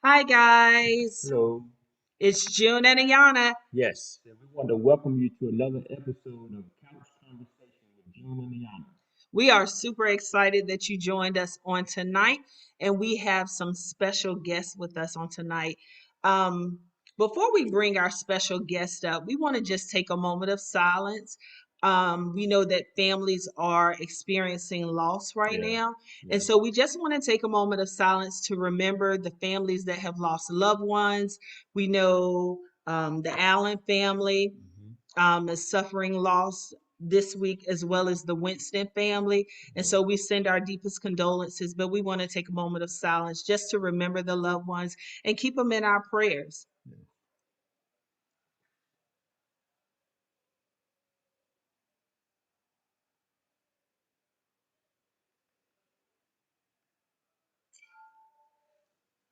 Hi guys, Hello. it's June and Ayana. Yes, and we want to welcome you to another episode of Couch Conversation with June and Liana. We are super excited that you joined us on tonight, and we have some special guests with us on tonight. Um, Before we bring our special guest up, we want to just take a moment of silence. We know that families are experiencing loss right Yeah, now, and yeah. so we just want to take a moment of silence to remember the families that have lost loved ones. We know the Allen family Hmm. is suffering loss this week, as well as the Winston family. And Yeah, so we send our deepest condolences, but we want to take a moment of silence just to remember the loved ones and keep them in our prayers. yeah.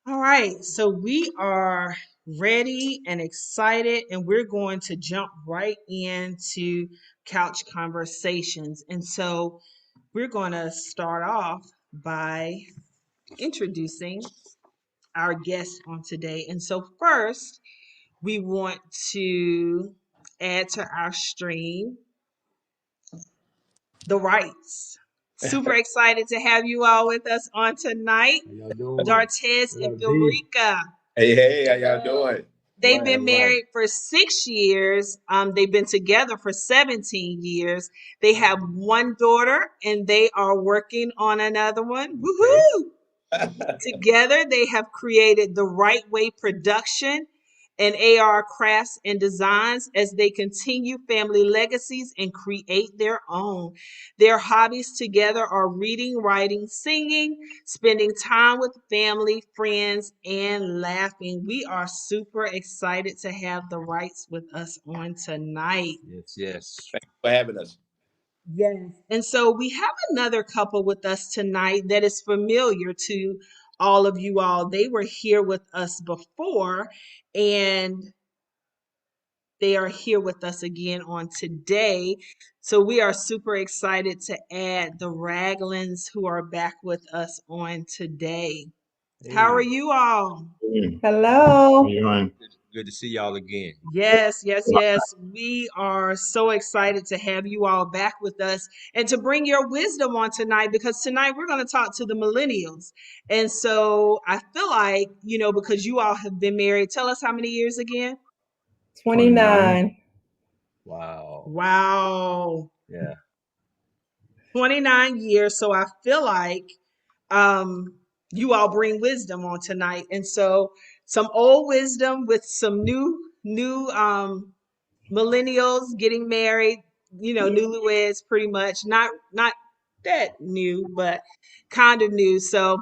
All right, so we are ready and excited, and we're going to jump right into couch conversations. And so we're going to start off by introducing our guest on today. And so, first, we want to add to our stream the rights. Super excited to have you all with us on tonight. How y'all doing? Dartez What and up, D? Filrica. Hey, hey, how y'all doing? They've Right, all been right. married for 6 years. They've been together for 17 years. They have one daughter and they are working on another one. Okay. Woohoo! Together, they have created the Right Way Production and AR Crafts and Designs as they continue family legacies and create their own. Their hobbies together are reading, writing, singing, spending time with family, friends, and laughing. We are super excited to have the Rights with us on tonight. Yes, yes. Thanks for having us. Yes. And so we have another couple with us tonight that is familiar to all of you all. They were here with us before, and they are here with us again on today. So we are super excited to add the Raglins who are back with us on today. How are Hey, you all? Hello. how you doing? Good to see y'all again. Yes, yes, yes. We are so excited to have you all back with us and to bring your wisdom on tonight because tonight we're going to talk to the millennials. And so I feel like, because you all have been married, tell us how many years again? 29. 29. Wow. Wow. Yeah. 29 years. So I feel like um, you all bring wisdom on tonight. And so some old wisdom with some new millennials getting married, newlyweds pretty much. Not that new, but kind of new. So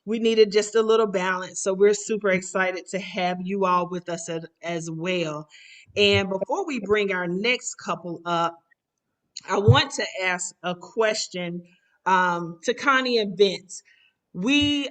we needed just a little balance. So we're super excited to have you all with us as well. And before we bring our next couple up, I want to ask a question to Connie and Vince. We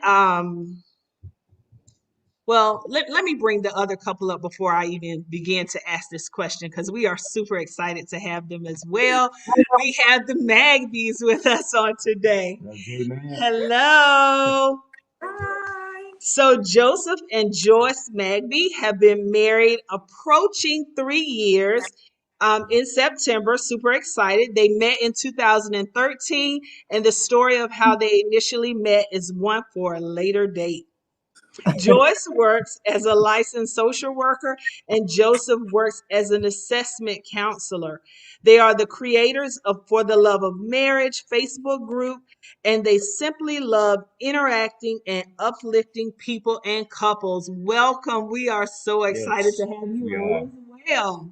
well, let me bring the other couple up before I even begin to ask this question because we are super excited to have them as well. We have the Magbies with us on today. What up, J-Man? Hello. Hi. So Joseph and Joyce Magby have been married approaching 3 years. In September, super excited. They met in 2013, and the story of how they initially met is one for a later date. Joyce works as a licensed social worker, and Joseph works as an assessment counselor. They are the creators of For the Love of Marriage Facebook group, and they simply love interacting and uplifting people and couples. Welcome. We are so excited to Yes, have you we all are. as well.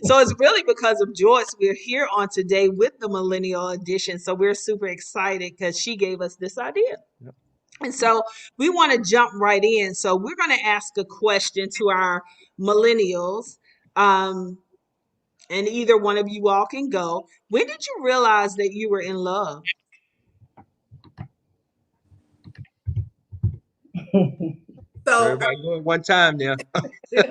So it's really because of Joyce we're here on today with the Millennial Edition. So we're super excited because she gave us this idea. Yep. And so we want to jump right in. So we're going to ask a question to our millennials. Um, and either one of you all can go. When did you realize that you were in love? So, Everybody go at one time now. um, so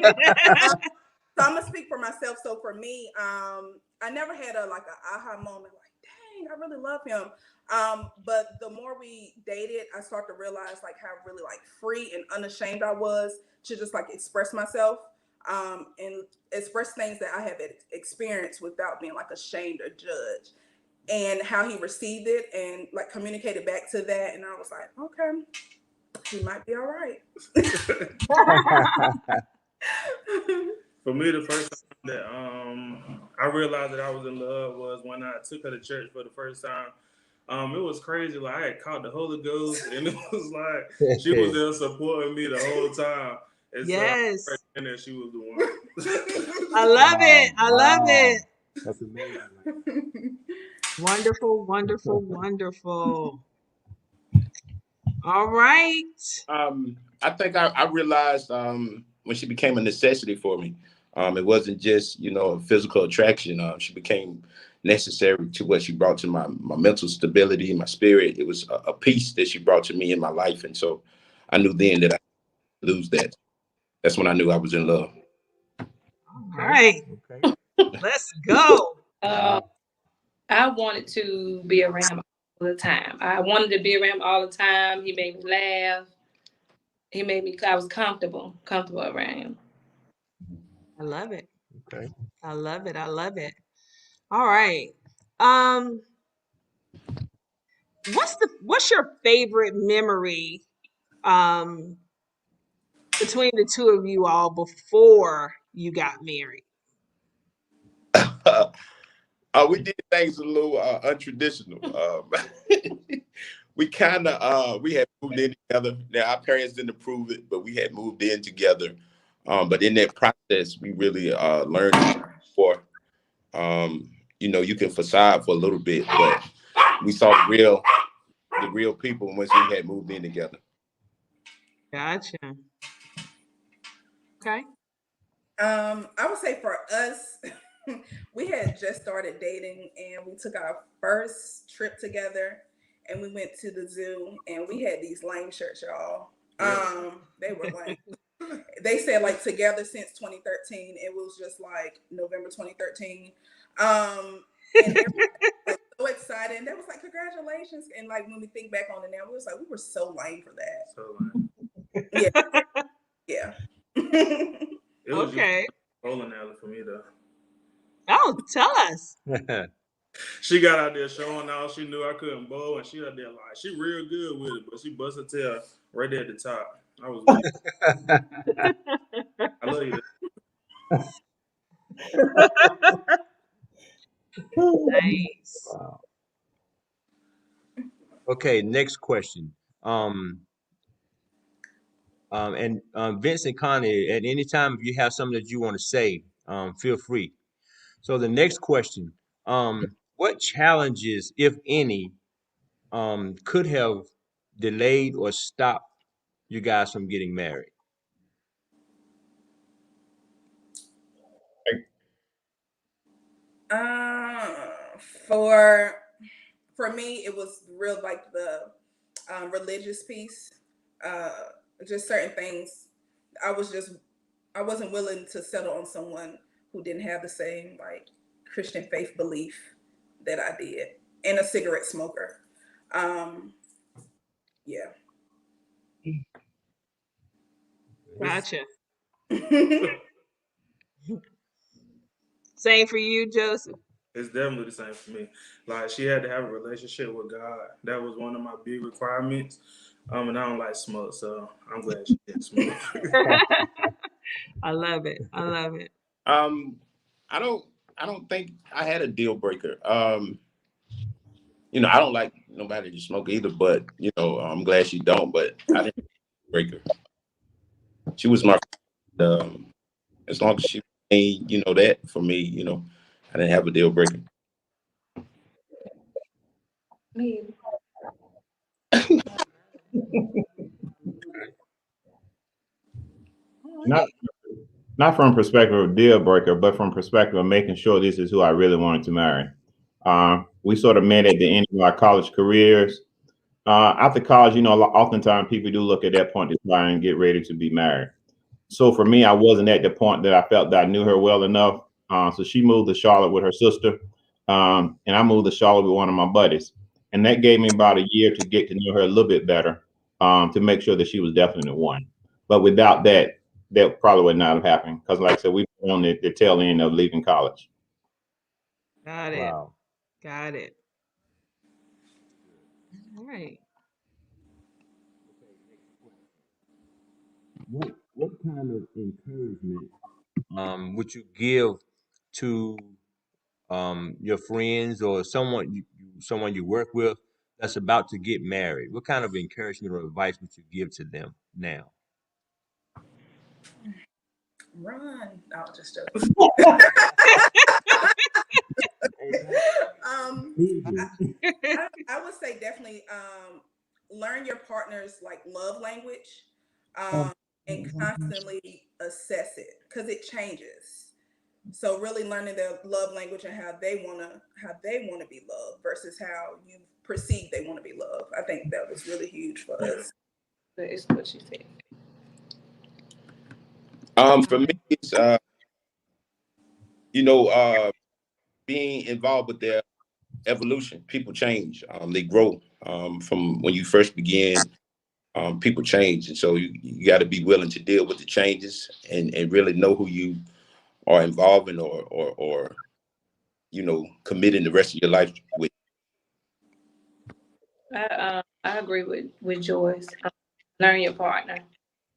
I'm gonna speak for myself. So for me, I never had a aha moment like, dang, I really love him. But the more we dated, I started to realize like how really like free and unashamed I was to just like express myself, and express things that I have experienced without being like ashamed or judged. And how he received it and like communicated back to that, and I was like, okay, he might be all right. For me, the first time that I realized that I was in love was when I took her to church for the first time. It was crazy. Like I had caught the Holy Ghost, and it was like she was there supporting me the whole time. And so Yes. and that she was the one. I love it. I love it. That's amazing. Wonderful, wonderful, wonderful. All right. I think I realized when she became a necessity for me. It wasn't just, a physical attraction. She became necessary to what she brought to my mental stability, my spirit. It was a peace that she brought to me in my life. And so I knew then that I could lose that. That's when I knew I was in love. All right. Okay. Let's go. I wanted to be around him all the time. I wanted to be around him all the time. He made me laugh. I was comfortable around him. I love it. Okay. I love it. I love it. All right. What's your favorite memory between the two of you all before you got married? We did things a little untraditional. We had moved in together. Now our parents didn't approve it, but we had moved in together. But in that process, we really learned for you can facade for a little bit, but we saw the real people once we had moved in together. Gotcha. Okay. I would say for us, we had just started dating and we took our first trip together and we went to the zoo and we had these lame shirts, y'all. They were lame. They said like together since 2013. It was just like November 2013. And everybody was like, so excited. And they was like, congratulations. And like when we think back on it now, we was like, we were so lame for that. So Yeah. it was Okay. just bowling alley for me though. Oh, tell us. She got out there showing out. She knew I couldn't bowl, and she out there like she real good with it, but she busted tail right there at the top. I was weak. I love you. Nice. Wow. Okay, next question. And Vince and Connie, at any time if you have something that you want to say, feel free. So the next question, what challenges, if any, could have delayed or stopped you guys from getting married? For for me, it was real like the religious piece. Uh, just certain things. I was just I wasn't willing to settle on someone who didn't have the same like Christian faith belief that I did, and a cigarette smoker. Um, yeah. Gotcha. Same for you, Joseph. It's definitely the same for me. Like she had to have a relationship with God. That was one of my big requirements. And I don't like smoke, so I'm glad she didn't smoke. I love it. I love it. I don't think I had a deal breaker. I don't like nobody to smoke either, but I'm glad she don't. But I didn't break her. She was my as long as she made that for me. I didn't have a deal breaker. Me. Not from perspective of deal breaker, but from perspective of making sure this is who I really wanted to marry. We sort of met at the end of our college careers. After college, oftentimes people do look at that point to try and get ready to be married. So for me, I wasn't at the point that I felt that I knew her well enough. So she moved to Charlotte with her sister. and I moved to Charlotte with one of my buddies, and that gave me about a year to get to know her a little bit better, to make sure that she was definitely the one. But without that, that probably would not have happened because, like I said, we were on the tail end of leaving college. Got it. Wow. Got it. All right. What kind of encouragement would you give to your friends or someone you work with that's about to get married? What kind of encouragement or advice would you give to them now? Run. No, just joking. um, I would say definitely learn your partner's like love language, and constantly assess it because it changes. So really learning their love language and how they wanna be loved versus how you perceive they want to be loved. I think that was really huge for us. That is what she said. For me, it's you know, being involved with their evolution. People change. They grow. From when you first begin, people change, and so you got to be willing to deal with the changes and really know who you are involving or committing the rest of your life with. I agree with Joyce. Learn your partner.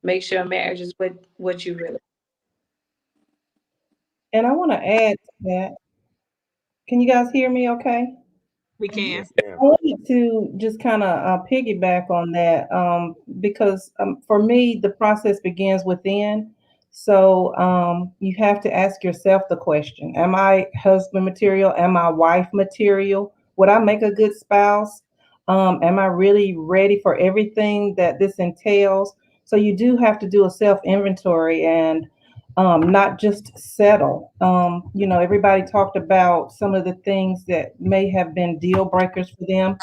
Make sure marriage is what you really. And I want to add to that. Can you guys hear me okay? We Mhm. can. Yes, I ma'am. wanted to just kind of piggyback on that, because for me, the process begins within. So you have to ask yourself the question: am I husband material? Am I wife material? Would I make a good spouse? Am I really ready for everything that this entails? So you do have to do a self inventory and not just settle. Everybody talked about some of the things that may have been deal breakers for them.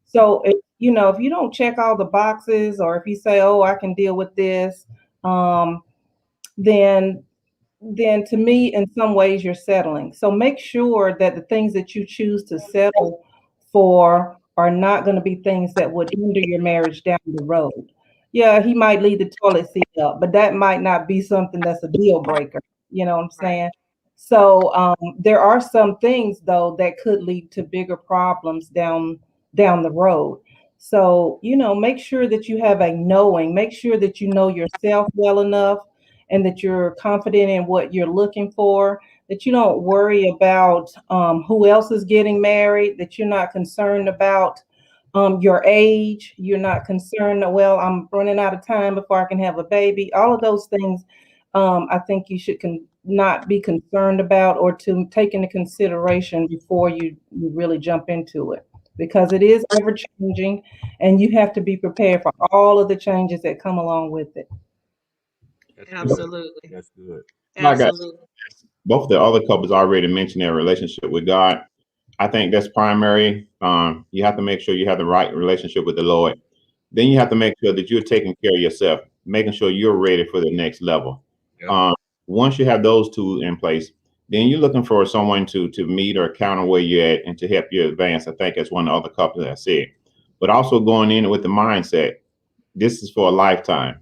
So, if you don't check all the boxes, or if you say, "Oh, I can deal with this," um, then to me, in some ways, you're settling. So make sure that the things that you choose to settle for are not going to be things that would hinder your marriage down the road. Yeah, he might leave the toilet seat up, but that might not be something that's a deal breaker. You know what I'm Right. saying? So there are some things though that could lead to bigger problems down the road. So make sure that you have a knowing. Make sure that you know yourself well enough and that you're confident in what you're looking for, that you don't worry about who else is getting married, that you're not concerned about your age, you're not concerned, well, I'm running out of time before I can have a baby. All of those things, I think you should not be concerned about or to take into consideration before you really jump into it. Because it is ever changing, and you have to be prepared for all of the changes that come along with it. That's good. Absolutely. That's good. Like I Absolutely. both the other couples already mentioned their relationship with God. I think that's primary. You have to make sure you have the right relationship with the Lord. Then you have to make sure that you're taking care of yourself, making sure you're ready for the next level. Yep. Once you have those two in place, then you're looking for someone to meet or counter where you're at and to help you advance. I think that's one of the other couples that said. But also going in with the mindset, this is for a lifetime.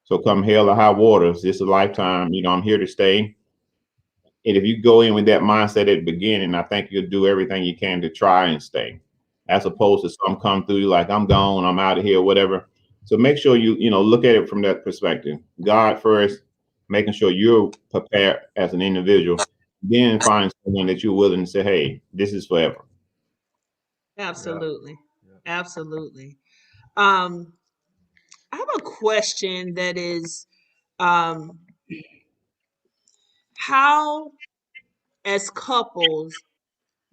So come hell or high waters, this is a lifetime. I'm here to stay. And if you go in with that mindset at the beginning, I think you'll do everything you can to try and stay, as opposed to some come through like I'm gone, I'm out of here, whatever. So make sure you look at it from that perspective. God first, making sure you're prepared as an individual, then find someone that you're willing to say, hey, this is forever. Yeah. Absolutely. Yeah. Absolutely. Um, I have a question that is, um, how, as couples,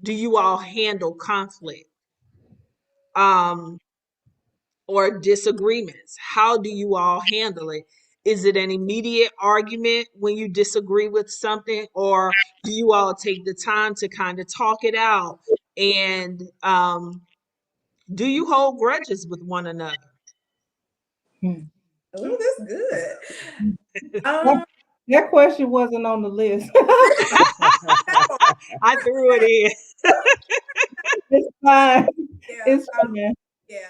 do you all handle conflict? Um, or disagreements? How do you all handle it? Is it an immediate argument when you disagree with something, or do you all take the time to kind of talk it out? And do you hold grudges with one another? Hmm. Oh, that's good. That, Um, that question wasn't on the list. I threw it in. It's fine. Yeah, It's fine. yeah.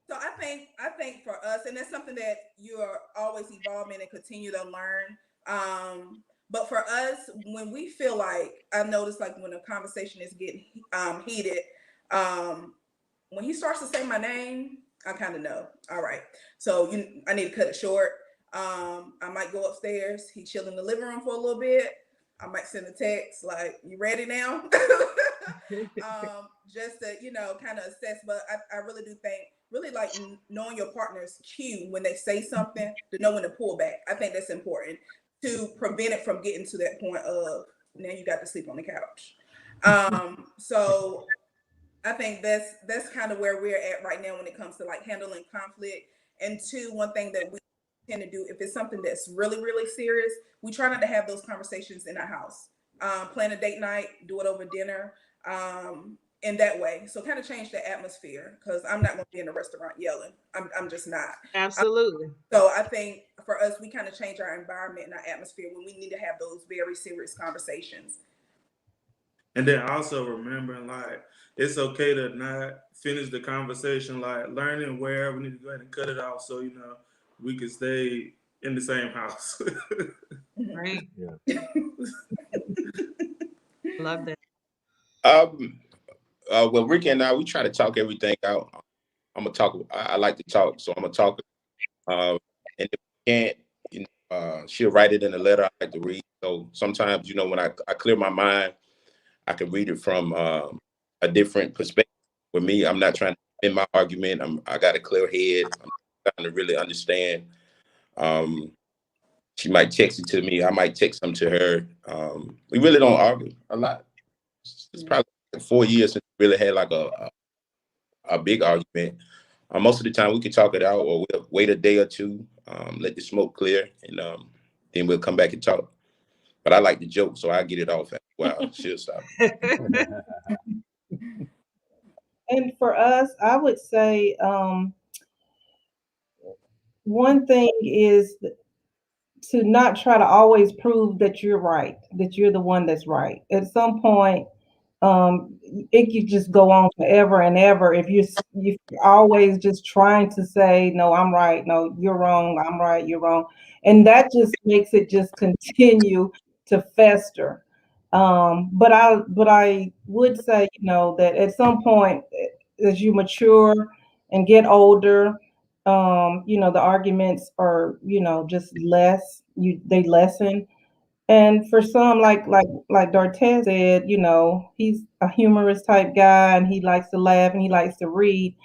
So I think for us, and that's something that you're always evolving and continue to learn. But for us, when we feel like I notice, like when a conversation is getting heated, um, when he starts to say my name, I kind of know. All right, so I need to cut it short. I might go upstairs. He chill in the living room for a little bit. I might send a text like, "You ready now?" Just to kind of assess. But I really do think really like knowing your partner's cue when they say something to know when to pull back. I think that's important to prevent it from getting to that point of now you got to sleep on the couch. So I think that's kind of where we're at right now when it comes to like handling conflict. And two, one thing that we tend to do if it's something that's really really serious, we try not to have those conversations in our house. Plan a date night, do it over dinner, in that way. So kind of change the atmosphere because I'm not going to be in a restaurant yelling. I'm just not. Absolutely. So I think for us, we kind of change our environment and our atmosphere when we need to have those very serious conversations. And then also remembering like it's okay to not finish the conversation, like learning where we need to go ahead and cut it off so we can stay in the same house. Right. Yeah. Love that. Um, well, Ricky and I, we try to talk everything out. I'm gonna talk. I like to talk, so I'm gonna talk. And if we can't, she'll write it in a letter. I like to read. So sometimes, when I clear my mind, I can read it from a different perspective. With me, I'm not trying to spin my argument. I got a clear head. I'm trying to really understand. Um, she might text it to me. I might text them to her. We really don't argue a lot. It's probably like 4 years since we really had like a big argument. Most of the time, we can talk it out, or we'll wait a day or two, let the smoke clear, and then we'll come back and talk. But I like to joke, so I get it off after a while. She'll stop. And for us, I would say one thing is to not try to always prove that you're right, that you're the one that's right. At some point, it could just go on forever and ever if you're always just trying to say, no, I'm right, no, you're wrong, I'm right, you're wrong. And that just makes it just continue to fester. But I would say, that at some point, as you mature and get older, the arguments are, just less, they lessen. And for some, like Dartez said, he's a humorous type guy and he likes to laugh and he likes to read.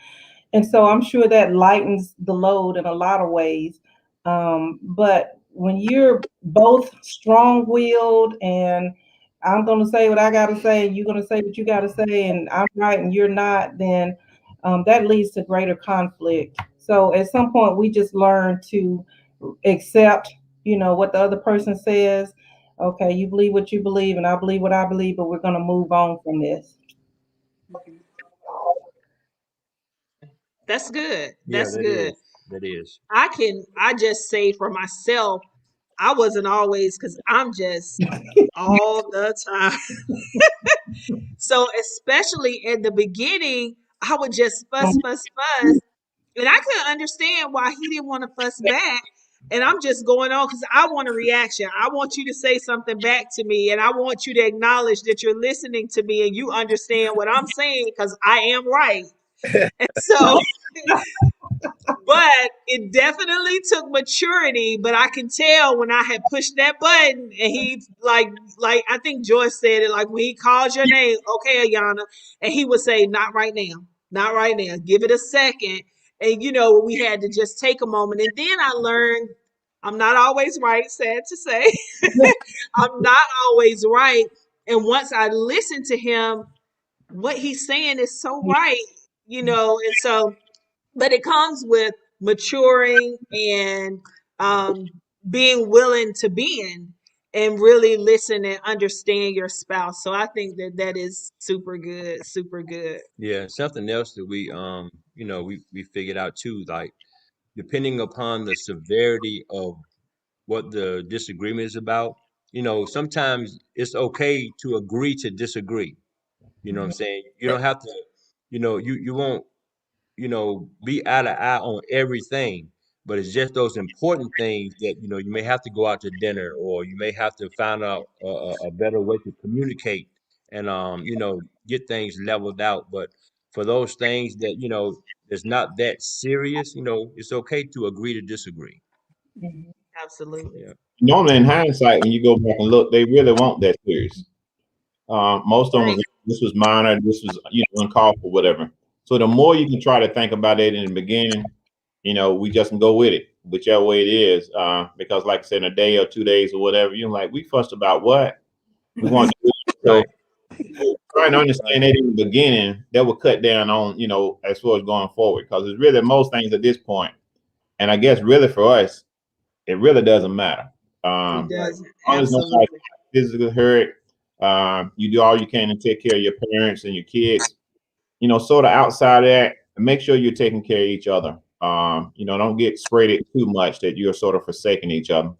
And so I'm sure that lightens the load in a lot of ways. But when you're both strong willed and I'm going to say what I got to say, and you're going to say what you got to say, and I'm right and you're not, then that leads to greater conflict. So at some point, we just learn to accept, what the other person says. Okay, you believe what you believe, and I believe what I believe, but we're going to move on from this. Mhm. That's good. Yeah, That's good. That is. I just say for myself, I wasn't always because I'm just all the time. So especially in the beginning, I would just fuss, fuss, fuss. And I couldn't understand why he didn't want to fuss back. And I'm just going on because I want a reaction. I want you to say something back to me. And I want you to acknowledge that you're listening to me and you understand what I'm saying because I am right. And so but it definitely took maturity. But I can tell when I had pushed that button, and he like I think Joyce said it, like when he calls your name, okay, Ayana, and he would say, "Not right now, not right now. Give it a second." And we had to just take a moment, and then I learned I'm not always right. Sad to say, I'm not always right. And once I listen to him, what he's saying is so right, and so but it comes with maturing and um, being willing to bend and really listen and understand your spouse. So I think that that is super good, super good. Yeah, something else that we figured out too, like depending upon the severity of what the disagreement is about, sometimes it's okay to agree to disagree. You know what I'm saying? You don't have to, you won't, be eye to eye on everything, but it's just those important things that, you may have to go out to dinner, or you may have to find out a better way to communicate and, get things leveled out. But for those things that, it's not that serious, it's okay to agree to disagree. Mhm. Absolutely. Yeah. Normally, in hindsight, when you go back and look, they really weren't that serious. Most of them Right. was, this was minor, this was uncalled for, whatever. So the more you can try to think about it in the beginning, we just can go with it, whichever way it is. Because like I said, in a day or 2 days or whatever, you're like, we fussed about what we want to do. So Right. trying to Right. understand it in the beginning, that will cut down on, as far as going forward. Because it's really most things at this point. And I guess really for us, it really doesn't matter. It As does. long as nobody Absolutely. physically hurt, you do all you can to take care of your parents and your kids. Sort of outside of that, make sure you're taking care of each other. Don't get sprayed it too much that you're sort of forsaking each other.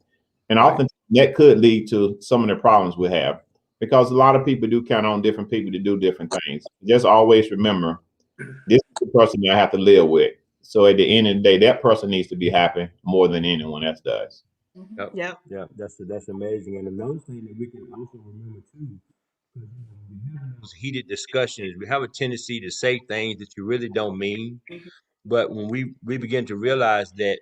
And Right. often that could lead to some of the problems we have, because a lot of people do count on different people to do different things. Just always remember, this is the person that I have to live with. So at the end of the day, that person needs to be happy more than anyone else does. Mhm. Yep. Yep. Yep. That's amazing. And another thing that we can also remember too, because when we're having those heated discussions, we have a tendency to say things that you really don't mean. Mhm. But when we begin to realize that,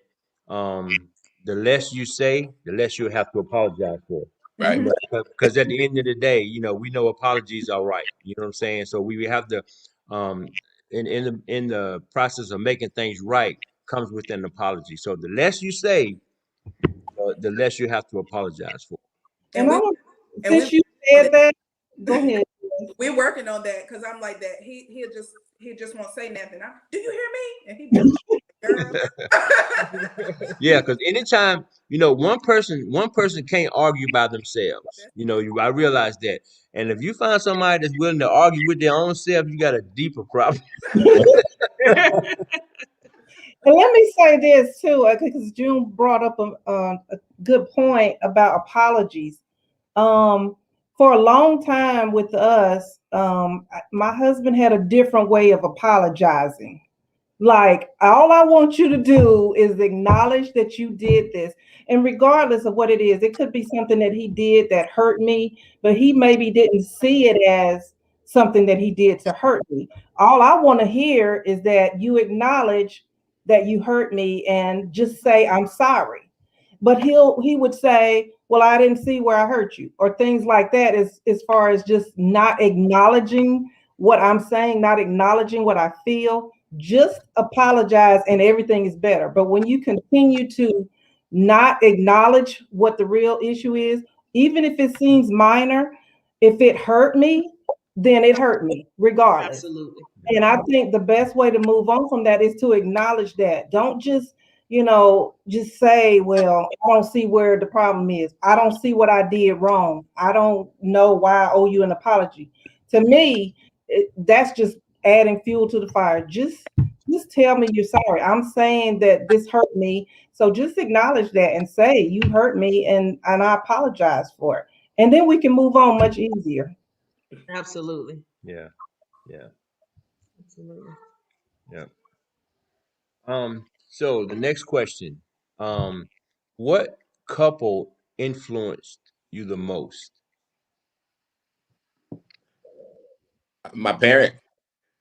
um, the less you say, the less you'll have to apologize for. Right. Mhm. Because at the end of the day, we know apologies are right. You know what I'm saying? So we have to, um, in the process of making things right, comes with an apology. So the less you say, the less you have to apologize for. And And I we want, and we since you on that. said that, go ahead. We're working on that because I'm like that. He just won't say nothing. Do you hear me? And he be like, girl. Yeah, because anytime, one person can't argue by themselves. I realize that. And if you find somebody that's willing to argue with their own self, you got a deeper problem. And let me say this too, because June brought up a good point about apologies. Um, for a long time with us, my husband had a different way of apologizing. Like, all I want you to do is acknowledge that you did this. And regardless of what it is, it could be something that he did that hurt me, but he maybe didn't see it as something that he did to hurt me. All I want to hear is that you acknowledge that you hurt me and just say, I'm sorry. But he would say, well, I didn't see where I hurt you, or things like that, as far as just not acknowledging what I'm saying, not acknowledging what I feel. Just apologize and everything is better. But when you continue to not acknowledge what the real issue is, even if it seems minor, if it hurt me, then it hurt me regardless. Absolutely. And I think the best way to move on from that is to acknowledge that. Don't just say, well, I don't see where the problem is. I don't see what I did wrong. I don't know why I owe you an apology. To me, that's just adding fuel to the fire. Just tell me you're sorry. I'm saying that this hurt me. So just acknowledge that and say you hurt me, and I apologize for it. And then we can move on much easier. Absolutely. Yeah, yeah, Absolutely. yeah. So the next question, what couple influenced you the most? My parent.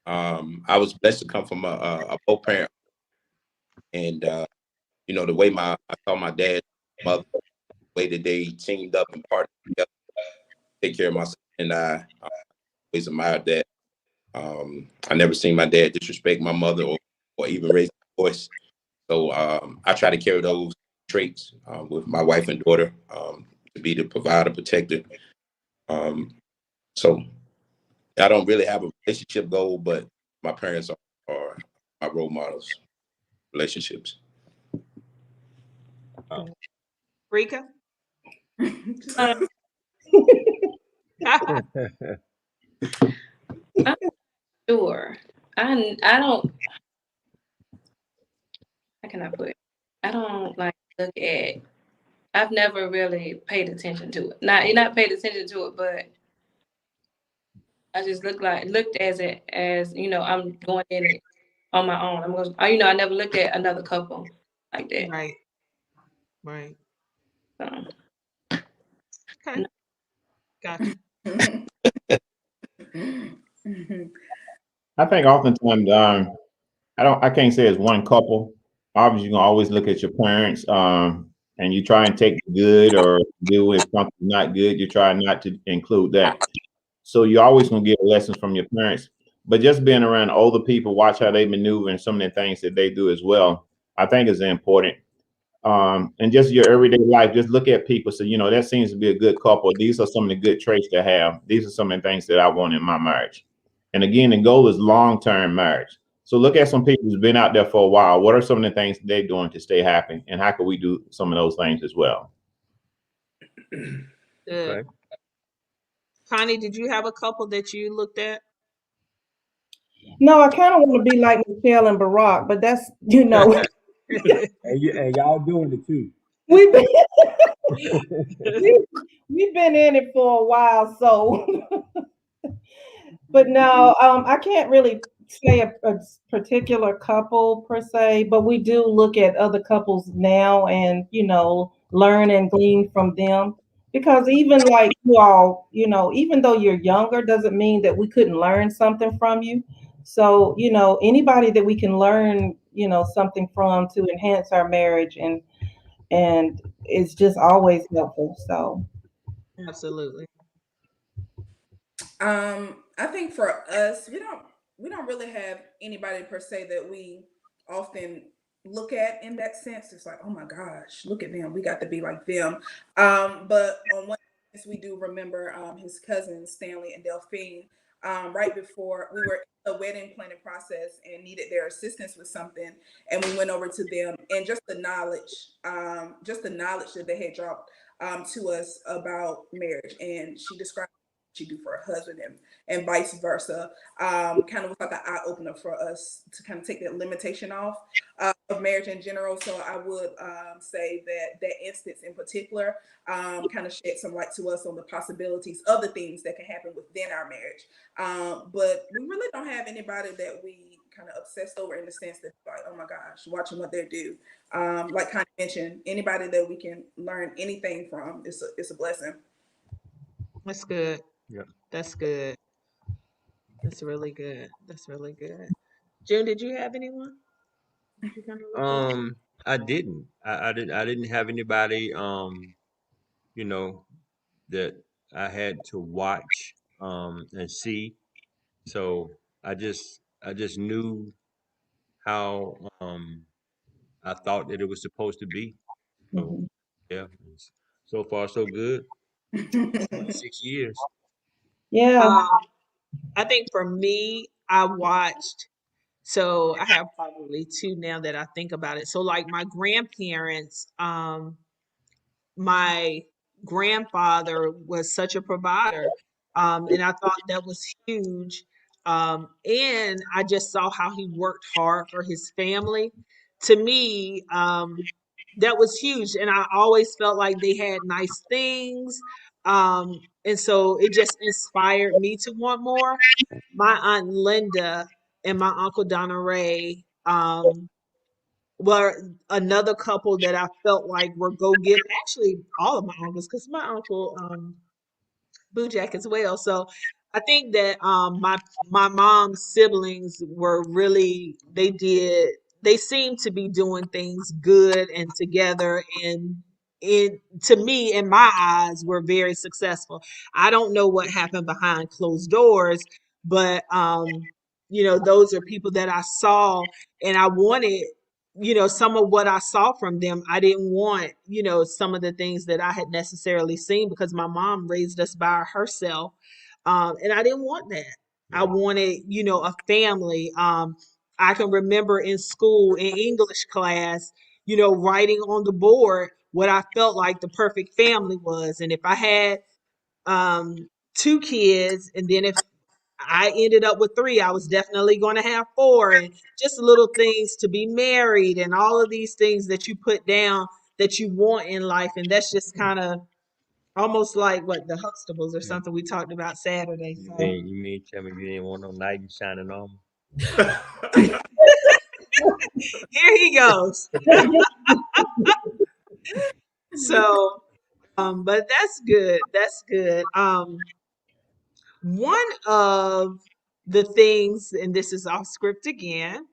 I was blessed to come from a both parent, and the way I saw my dad, mother, the way that they teamed up and partnered together, to take care of my son, and I always admired that. I never seen my dad disrespect my mother or even raise his voice. So I try to carry those traits with my wife and daughter, to be the provider, protector. Um, so I don't really have a relationship goal, but my parents are my role models, relationships. Rika? I'm sure. I don't. How can I put it? I don't like look at. I've never really paid attention to it. Not paid attention to it, but I just looked as it as, I'm going in it on my own. I'm going, I never looked at another couple like that. Right. Right. So, Okay. Gotcha. I think oftentimes, I can't say it's one couple. Obviously, you can always look at your parents, and you try and take the good or deal with something not good. You try not to include that. So you're always going to get lessons from your parents. But just being around older people, watch how they maneuver and some of the things that they do as well, I think is important. And just your everyday life, just look at people. So, that seems to be a good couple. These are some of the good traits to have. These are some of the things that I want in my marriage. And again, the goal is long-term marriage. So look at some people who's been out there for a while. What are some of the things they're doing to stay happy? And how can we do some of those things as well? Good. Okay. Connie, did you have a couple that you looked at? No, I kind of want to be like Michelle and Barack, but that's And y'all doing it too. we've been we've been in it for a while, so but no, I can't really say a particular couple per se, but we do look at other couples now and, learn and glean from them. Because even like you all, even though you're younger, doesn't mean that we couldn't learn something from you. So, anybody that we can learn, something from to enhance our marriage and it's just always helpful. So Absolutely. I think for us, we don't really have anybody per se that we often look at in that sense. It's like, oh my gosh, look at them. We got to be like them. But on one sense, we do remember his cousins Stanley and Delphine. Right before we were in the wedding planning process and needed their assistance with something, and we went over to them and just the knowledge that they had dropped to us about marriage, and she described she do for her husband and vice versa. Kind of was like an eye opener for us to kind of take that limitation off of marriage in general. So I would say that instance in particular kind of shed some light to us on the possibilities of the things that can happen within our marriage. But we really don't have anybody that we kind of obsessed over in the sense that like, oh my gosh, watching what they do. Like kind of mentioned, anybody that we can learn anything from is a blessing. That's good. Yeah. That's good. That's really good. That's really good. June, did you have anyone? Did you kind of look at? I didn't. I didn't have anybody you know, that I had to watch and see. So I just knew how I thought that it was supposed to be. So mhm. yeah, so far so good. 6 years. Yeah. Um, I think for me, I watched. So I have probably two now that I think about it. So like my grandparents, my grandfather was such a provider, and I thought that was huge. And I just saw how he worked hard for his family. To me, that was huge, and I always felt like they had nice things, and so it just inspired me to want more. My aunt Linda and my uncle Donna Ray. Were another couple that I felt like were go get actually all of my uncles because my uncle Bojack as well. So I think that my mom's siblings were really they seemed to be doing things good and together and it to me in my eyes were very successful. I don't know what happened behind closed doors, but those are people that I saw and I wanted some of what I saw from them. I didn't want, some of the things that I had necessarily seen because my mom raised us by herself. And I didn't want that. I Yeah. wanted, a family. I can remember in school, in English class, writing on the board what I felt like the perfect family was. And if I had two kids, and then if I ended up with three. I was definitely going to have four, and just little things to be married, and all of these things that you put down that you want in life. And that's just kind of almost like what the Huxtables or something we talked about Saturday. You So mean you mean tell me you didn't want no knight in shining armor? here he goes. So, but that's good. That's good. One of the things, and this is off script again,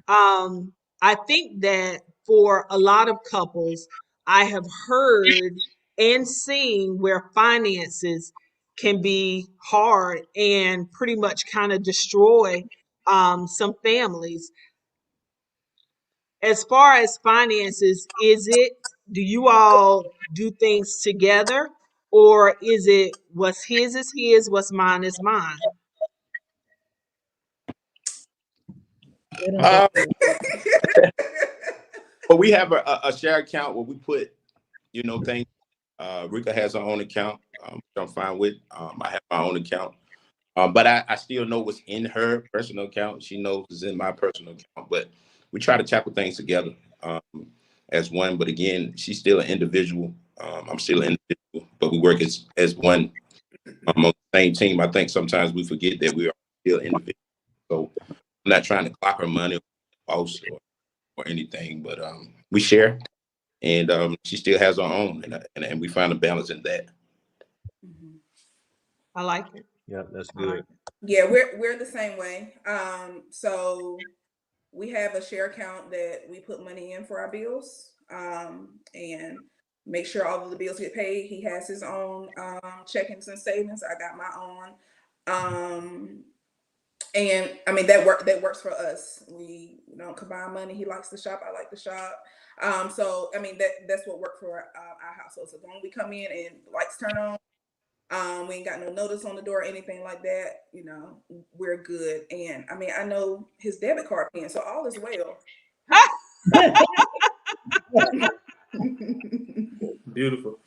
I think that for a lot of couples, I have heard and seen where finances can be hard and pretty much kind of destroy some families. As far as finances, do you all do things together, or is it what's his is his, what's mine is mine? Uh, but we have a share account where we put, things. Rika has her own account, which I'm fine with. I have my own account. But I still know what's in her personal account. She knows what's in my personal account. But we try to tackle things together as one. But again, she's still an individual. I'm still an individual, but we work as one on the same team. I think sometimes we forget that we are still individuals. So I'm not trying to clock her money or boss or anything, but we share, and she still has her own, and we find a balance in that. I like it. Yeah, that's I like good. it. Yeah, we're the same way. So we have a share account that we put money in for our bills, and make sure all of the bills get paid. He has his own checkings and savings. I got my own. And I mean that works for us. We don't combine money. He likes to shop. I like to shop. So I mean that's what worked for our household. So when we come in and lights turn on, we ain't got no notice on the door or anything like that. We're good. And I mean, I know his debit card pin, so all is well. Beautiful.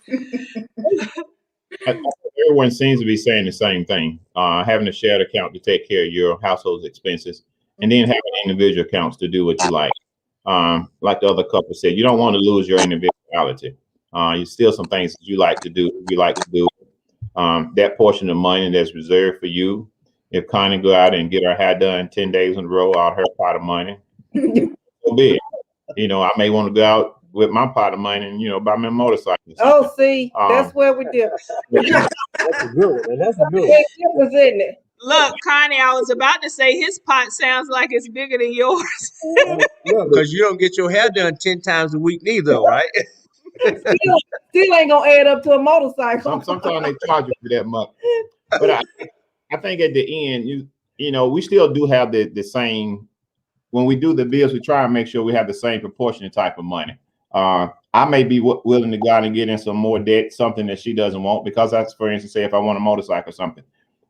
Everyone seems to be saying the same thing. Having a shared account to take care of your household's expenses, and then having individual accounts to do what you like. Like the other couple said, you don't want to lose your individuality. You still some things that you like to do. You like to do that portion of money that's reserved for you. If Connie go out and get her hair done 10 days in a row out her pot of money, so be it. I may want to go out with my pot of money and buy me a motorcycle. Oh, see, that's where we do. That's a good one. That's a good one. Was in it. Look, Connie, I was about to say his pot sounds like it's bigger than yours. Look, because you don't get your hair done 10 times a week neither, right? Still ain't gonna add up to a motorcycle. Sometimes they charge you for that much. But I think at the end, we still do have the same. When we do the bills, we try and make sure we have the same proportionate type of money. I may be willing to go out and get in some more debt, something that she doesn't want, because that's, for instance, say if I want a motorcycle or something.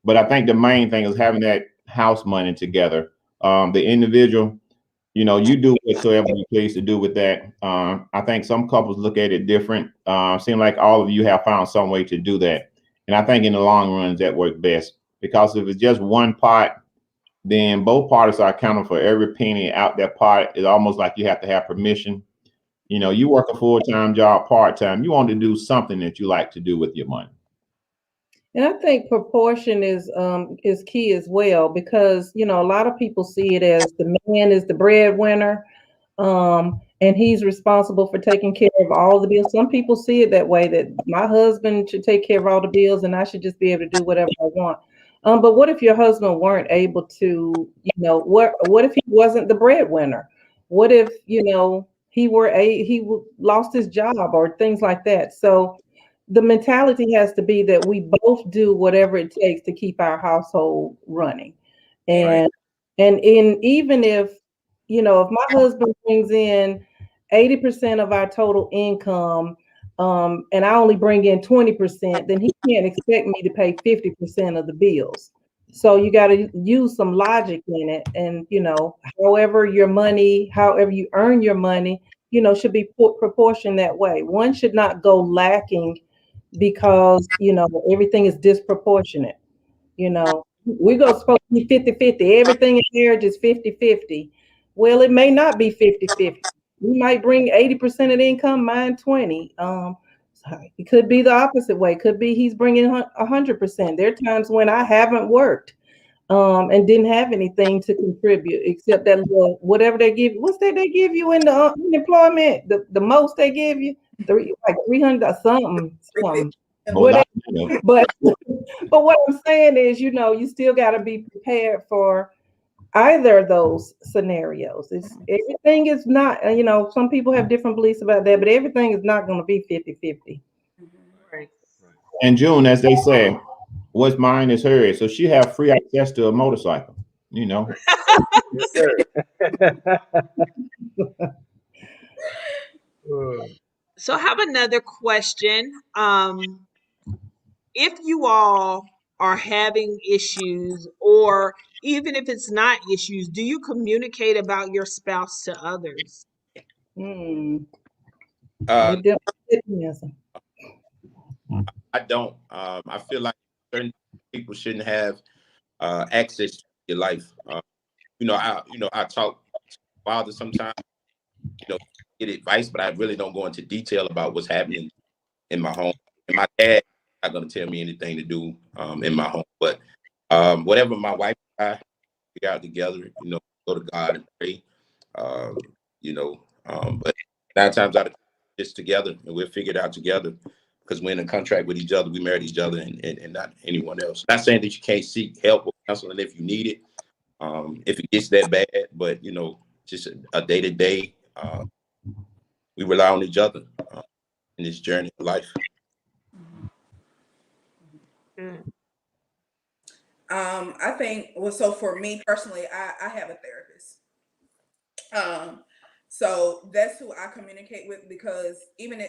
But I think the main thing is having that house money together. The individual, you do whatsoever you please to do with that. I think some couples look at it different. Seem like all of you have found some way to do that. And I think in the long run, that works best, because if it's just one pot, then both parties are accountable for every penny out that pot. It's almost like you have to have permission. You work a full-time job, part-time. You want to do something that you like to do with your money. And I think proportion is key as well, because a lot of people see it as the man is the breadwinner, and he's responsible for taking care of all the bills. Some people see it that way, that my husband should take care of all the bills and I should just be able to do whatever I want. But what if your husband weren't able to, what if he wasn't the breadwinner? What if he lost his job or things like that? So the mentality has to be that we both do whatever it takes to keep our household running. And even if if my husband brings in 80% of our total income, and I only bring in 20%, then he can't expect me to pay 50% of the bills. So you got to use some logic in it. And however you earn your money, should be proportioned that way. One should not go lacking because everything is disproportionate. We're supposed to be 50-50. Everything in marriage is 50-50. Well, it may not be 50-50. We might bring 80% of the income, mine 20. It could be the opposite way. Could be he's bringing 100%. There are times when I haven't worked and didn't have anything to contribute except that little whatever they give. What's that they give you in the unemployment? The most they give you, like 300 something, something. Whatever. But but what I'm saying is, you still got to be prepared for either of those scenarios. It's everything is not, some people have different beliefs about that, but everything is not going to be 50-50. Right. And June, as they say, what's mine is hers. So she have free access to a motorcycle, Yes, sir. So I have another question. If you all are having issues, or even if it's not issues, do you communicate about your spouse to others? Uh, Yes. I don't. I feel like certain people shouldn't have access to your life. I talk to my father sometimes, get advice, but I really don't go into detail about what's happening in my home. And my dad not gonna tell me anything to do in my home. But whatever my wife and I figure out together, go to God and pray. But 9 times out of 10, it's together and we'll figure it out together because we're in a contract with each other. We married each other and not anyone else. Not saying that you can't seek help or counseling if you need it, if it gets that bad, but just a day to day, we rely on each other in this journey of life. I think, well, so for me personally, I have a therapist. So that's who I communicate with, because even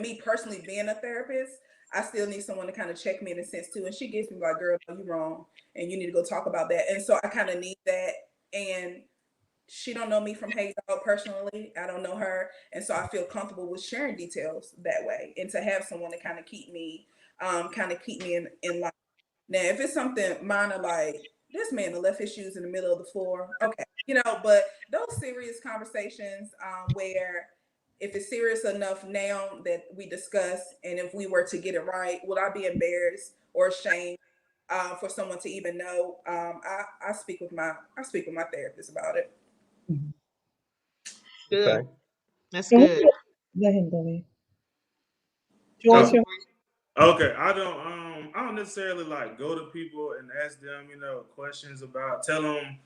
me personally being a therapist, I still need someone to kind of check me in a sense too. And she gives me like, girl, you're wrong and you need to go talk about that. And so I kind of need that. And she don't know me from Hazel personally. I don't know her. And so I feel comfortable with sharing details that way, and to have someone to kind of keep me in line. Now, if it's something minor like this man left his shoes in the middle of the floor, okay, but those serious conversations where if it's serious enough now that we discuss, and if we were to get it right, would I be embarrassed or ashamed for someone to even know? I speak with my therapist about it. Good. Okay. That's Can we good. let him go ahead? Oh, Georgia? okay, I don't necessarily like go to people and ask them, questions about, tell them,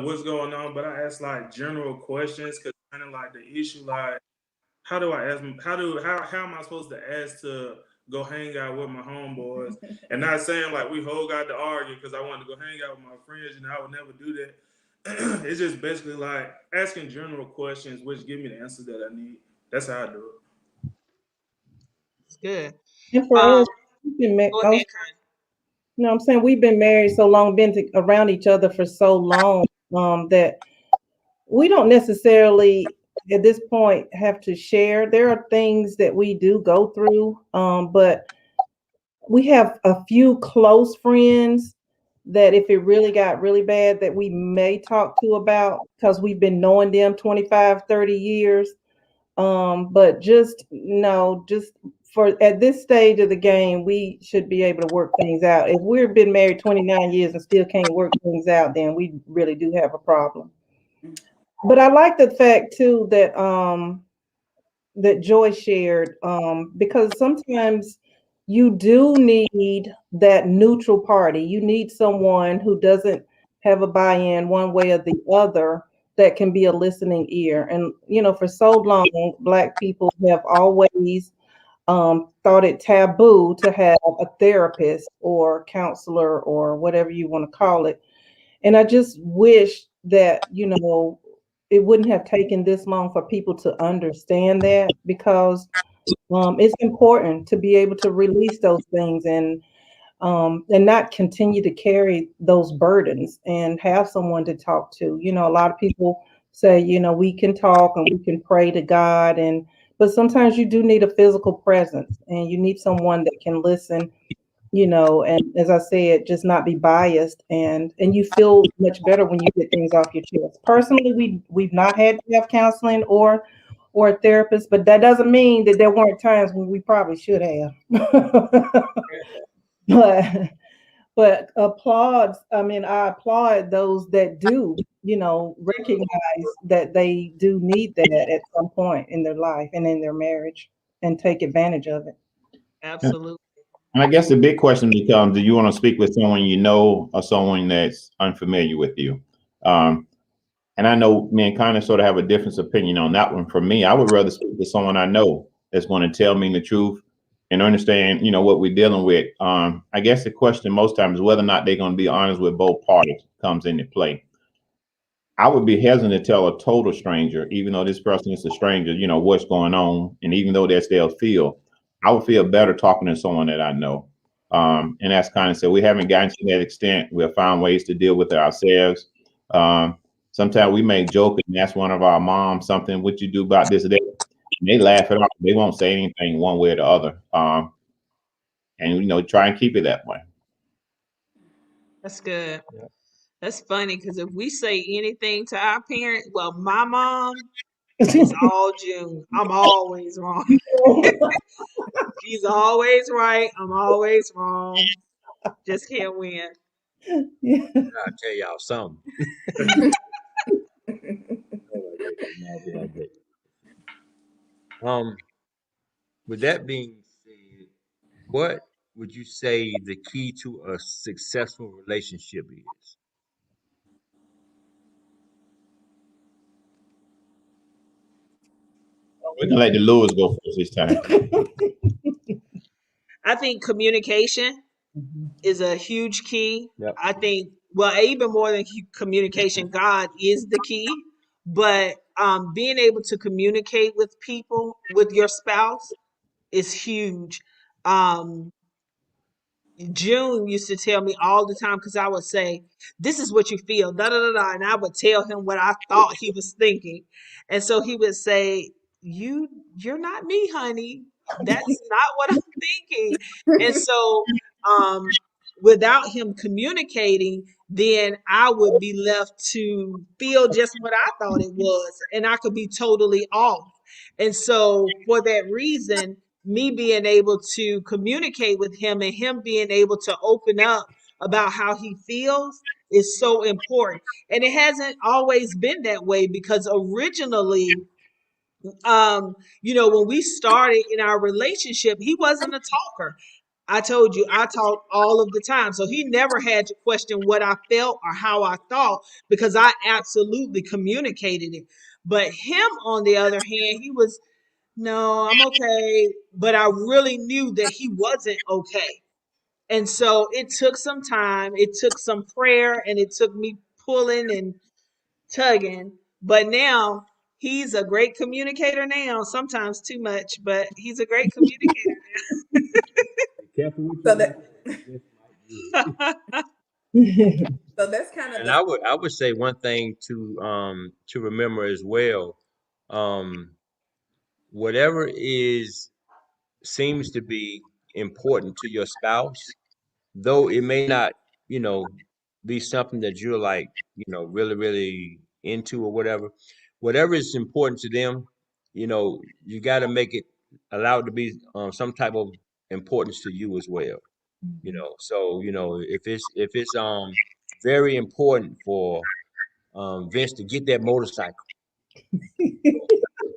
what's going on. But I ask like general questions, because kind of like the issue, like how do I ask them? How am I supposed to ask to go hang out with my homeboys? And not saying like we whole got to argue because I wanted to go hang out with my friends. I would never do that. It's just basically like asking general questions, which give me the answers that I need. That's how I do it. It's good. And for Um, us, we've been Go ahead, Con. I'm saying we've been married so long, been around each other for so long, that we don't necessarily at this point have to share. There are things that we do go through, but we have a few close friends that if it really got really bad, that we may talk to about, because we've been knowing them 25, 30 years. But just no, just for at this stage of the game, we should be able to work things out. If we've been married 29 years and still can't work things out, then we really do have a problem. But I like the fact too that Joy shared, because sometimes you do need that neutral party. You need someone who doesn't have a buy-in one way or the other, that can be a listening ear. And for so long, Black people have always thought it taboo to have a therapist or counselor or whatever you want to call it. And I just wish that, it wouldn't have taken this long for people to understand that, because it's important to be able to release those things, and not continue to carry those burdens, and have someone to talk to. A lot of people say, we can talk and we can pray to God, but sometimes you do need a physical presence, and you need someone that can listen, and as I said, just not be biased, and you feel much better when you get things off your chest. Personally, we've not had to have counseling or or a therapist, but that doesn't mean that there weren't times when we probably should have. but but applauds. I mean, I applaud those that do, recognize that they do need that at some point in their life and in their marriage and take advantage of it. Absolutely. And I guess the big question becomes: do you want to speak with someone you know or someone that's unfamiliar with you? Um, and I know me and kind of sort of have a different opinion on that one. For me, I would rather speak to someone I know that's going to tell me the truth and understand, what we're dealing with. I guess the question most times is whether or not they're going to be honest with both parties comes into play. I would be hesitant to tell a total stranger, even though this person is a stranger, what's going on. And even though that's their field, I would feel better talking to someone that I know. And that's kind of so we haven't gotten to that extent. We'll find ways to deal with it ourselves. Sometimes we may joke and ask one of our moms something, what you do about this or that. And they laugh it off. They won't say anything one way or the other. And try and keep it that way. That's good. Yeah. That's funny because if we say anything to our parents, well, my mom, it's all June. I'm always wrong. She's always right. I'm always wrong. Just can't win. Yeah. I'll tell y'all something. Um, with that being said, what would you say the key to a successful relationship is? We're gonna let the Lewis go first this time. I think communication Mhm. is a huge key. Yep. I think, well, even more than communication, God is the key. But being able to communicate with people, with your spouse, is huge. Um, June used to tell me all the time because I would say, "This is what you feel," da da da da, and I would tell him what I thought he was thinking, and so he would say, "You're not me, honey. That's not what I'm thinking." And so, um, without him communicating, then I would be left to feel just what I thought it was, and I could be totally off. And so, for that reason, me being able to communicate with him and him being able to open up about how he feels is so important. And it hasn't always been that way because originally, when we started in our relationship, he wasn't a talker. I told you I talked all of the time. So he never had to question what I felt or how I thought because I absolutely communicated it. But him, on the other hand, he was, no, I'm okay. But I really knew that he wasn't okay. And so it took some time, it took some prayer, and it took me pulling and tugging. But now he's a great communicator now, sometimes too much, but he's a great communicator Be careful what So you that wish for. Just might get it. now. so that's kind of And the I would say one thing to remember as well. Whatever is seems to be important to your spouse, though it may not, you know, be something that you're like, really, really into or whatever. Whatever is important to them, you got to make it allow it to be some type of importance to you as well. So if it's very important for Vince to get that motorcycle,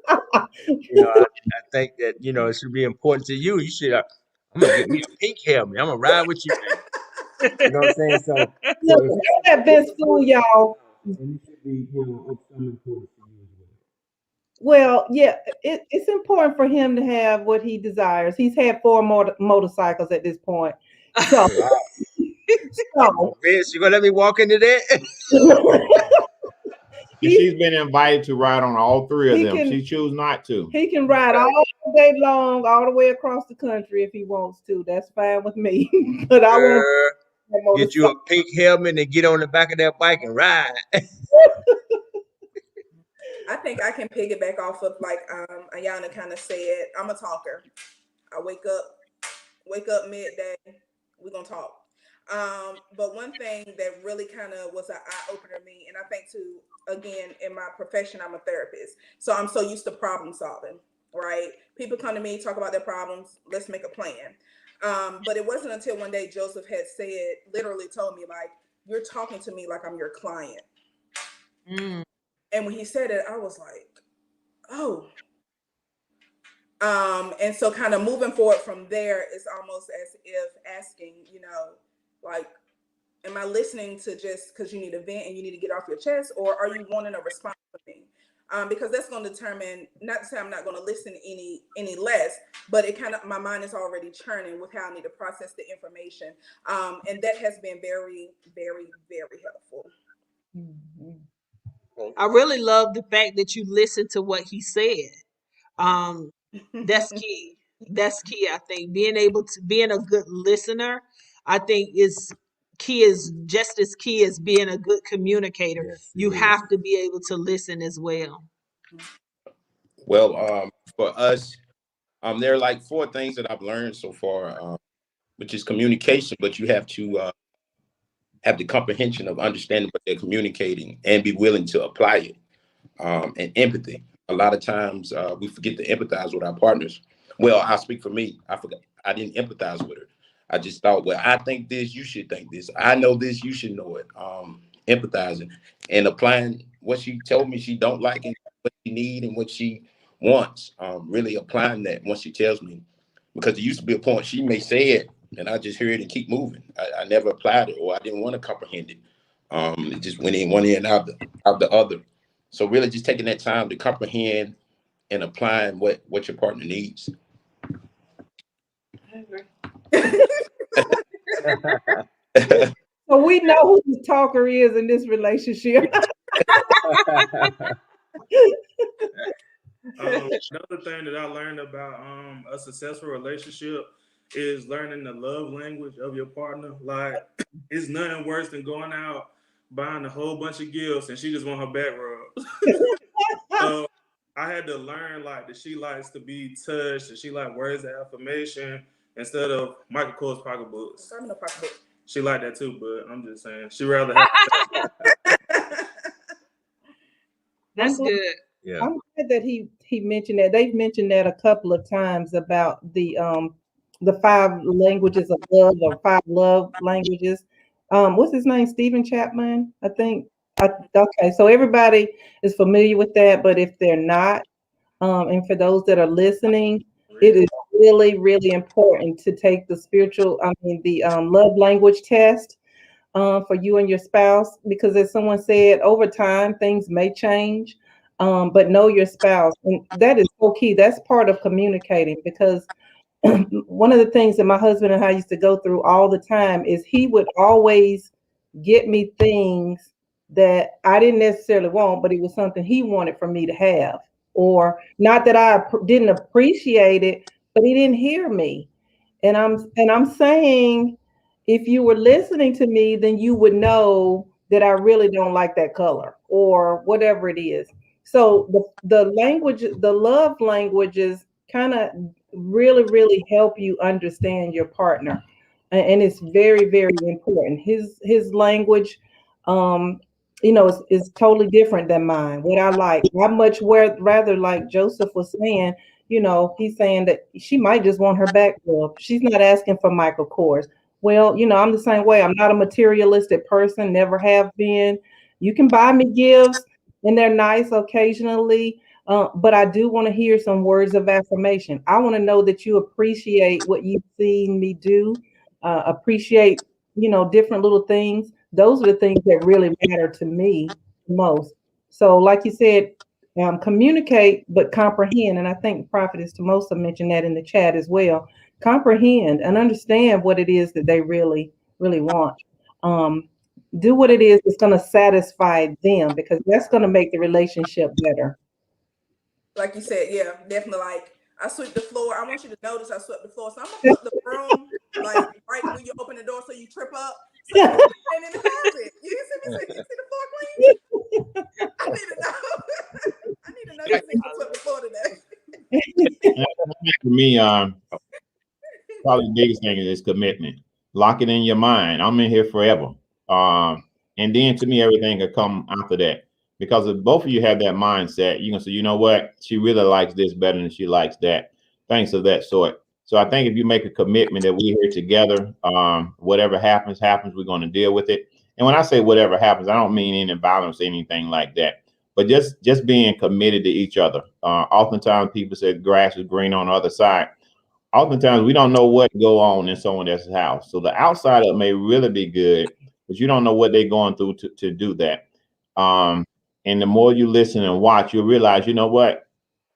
I think that it should be important to you. You should. I'm gonna get me a pink helmet. I'm gonna ride with you, man. You know what I'm saying? So Look, if it's don't let Vince important fool to your y'all. spouse, then it should be of some importance to you as well. Well, yeah, it's important for him to have what he desires. He's had four motorcycles at this point. So, Oh, wow. so Vince, you gonna let me walk into that? And he she's been invited to ride on all three of he them. can She chose not to. he can ride Okay. all day long, all the way across the country if he wants to. That's fine with me. But I want Girl, a get you motorcycle. a pink helmet and get on the back of that bike and ride. I think I can piggyback off of like Ayana kind of said. I'm a talker. I wake up midday, we're gonna talk. But one thing that really kind of was an eye opener to me, and I think too, again, in my profession, I'm a therapist, so I'm so used to problem solving. Right? People come to me, talk about their problems. Let's make a plan. But it wasn't until one day Joseph had said, literally told me, like, "You're talking to me like I'm your client." Mm. And when he said it, I was like, "Oh." And so kind of moving forward from there is almost as if asking, like, am I listening to just because you need a vent and you need to get off your chest, or are you wanting a response from me? Because that's going to determine, not to say I'm not going to listen any less, but it kind of, my mind is already churning with how I need to process the information. And that has been very, very, very helpful. I really love the fact that you listened to what he said. Um, that's key. That's key. I think being a good listener, I think is just as key as being a good communicator. Yes, it You is. have to be able to listen as well. Well, for us, there are like four things that I've learned so far, which is communication, but you have to have the comprehension of understanding what they're communicating and be willing to apply it. And empathy. A lot of times we forget to empathize with our partners. Well, I'll speak for me. I forgot. I didn't empathize with her. I just thought, well, I think this, you should think this. I know this, you should know it. Empathizing and applying what she told me she don't like and what she need and what she wants. Really applying that once she tells me, because there used to be a point she may say it and I just hear it and keep moving. I never applied it, or I didn't want to comprehend it. It just went in one ear and out the other. So really just taking that time to comprehend and applying what your partner needs. I agree. So we know who the talker is in this relationship. Another thing that I learned about a successful relationship is learning the love language of your partner. Like, it's nothing worse than going out buying a whole bunch of gifts and she just want her back rubbed. So I had to learn like that she likes to be touched, that she like words of affirmation instead of Michael Kors pocketbooks. I'm in a pocketbook. She like that too, but I'm just saying she rather have. That's good. Yeah. I'm glad that he mentioned that. They've mentioned that a couple of times about the five languages of love, or five love languages. What's his name? Stephen Chapman, I think. Okay, so everybody is familiar with that, but if they're not, and for those that are listening, it is really, really important to take the love language test for you and your spouse, because as someone said, over time things may change, but know your spouse, and that is so key. That's part of communicating, because one of the things that my husband and I used to go through all the time is he would always get me things that I didn't necessarily want, but it was something he wanted for me to have, or not that I didn't appreciate it, but he didn't hear me. And I'm saying, if you were listening to me, then you would know that I really don't like that color or whatever it is. So the love languages kind of really, really help you understand your partner. And it's very, very important. His language, um, is totally different than mine. What I like, I much rather, like Joseph was saying, he's saying that she might just want her back rub. She's not asking for Michael Kors. Well, I'm the same way. I'm not a materialistic person, never have been. You can buy me gifts and they're nice occasionally, but I do want to hear some words of affirmation. I want to know that you appreciate what you've seen me do, appreciate, different little things. Those are the things that really matter to me most. So, like you said, communicate, but comprehend. And I think Prophetess Tomosa mentioned that in the chat as well. Comprehend and understand what it is that they really, really want. Do what it is that's going to satisfy them, because that's going to make the relationship better. Like you said, yeah, definitely. Like, I sweep the floor. I want you to notice I swept the floor. So I'm gonna put the broom like right when you open the door, so you trip up. So you and in the closet. You see me? You see the floor clean? I need to know. I need to know you see me swept the floor today. For me, probably the biggest thing is commitment. lock it in your mind. I'm in here forever. And then to me, everything could come after that. Because if both of you have that mindset, you can say, you know what, she really likes this better than she likes that. Things of that sort. So I think if you make a commitment that we're here together, whatever happens, happens, we're going to deal with it. And when I say whatever happens, I don't mean any violence, anything like that. But just being committed to each other. Oftentimes people say grass is green on the other side. Oftentimes we don't know what go on in someone else's house. So the outside of it may really be good, but you don't know what they're going through to do that. And the more you listen and watch, you'll realize, you know what,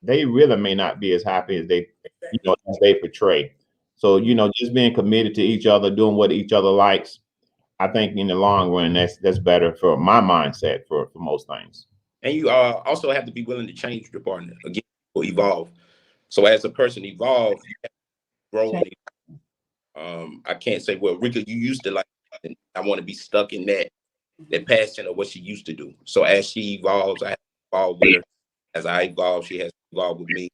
they really may not be as happy as they, as they portray. So, just being committed to each other, doing what each other likes, I think in the long run, that's better for my mindset for most things. And you also have to be willing to change your partner. Again, or evolve. So as a person evolve, you have to grow and evolve. I can't say, well, Rika, you used to like, and I want to be stuck in that passion of what she used to do. So as she evolves, I have to evolve with her. As I evolve, she has to evolve with me.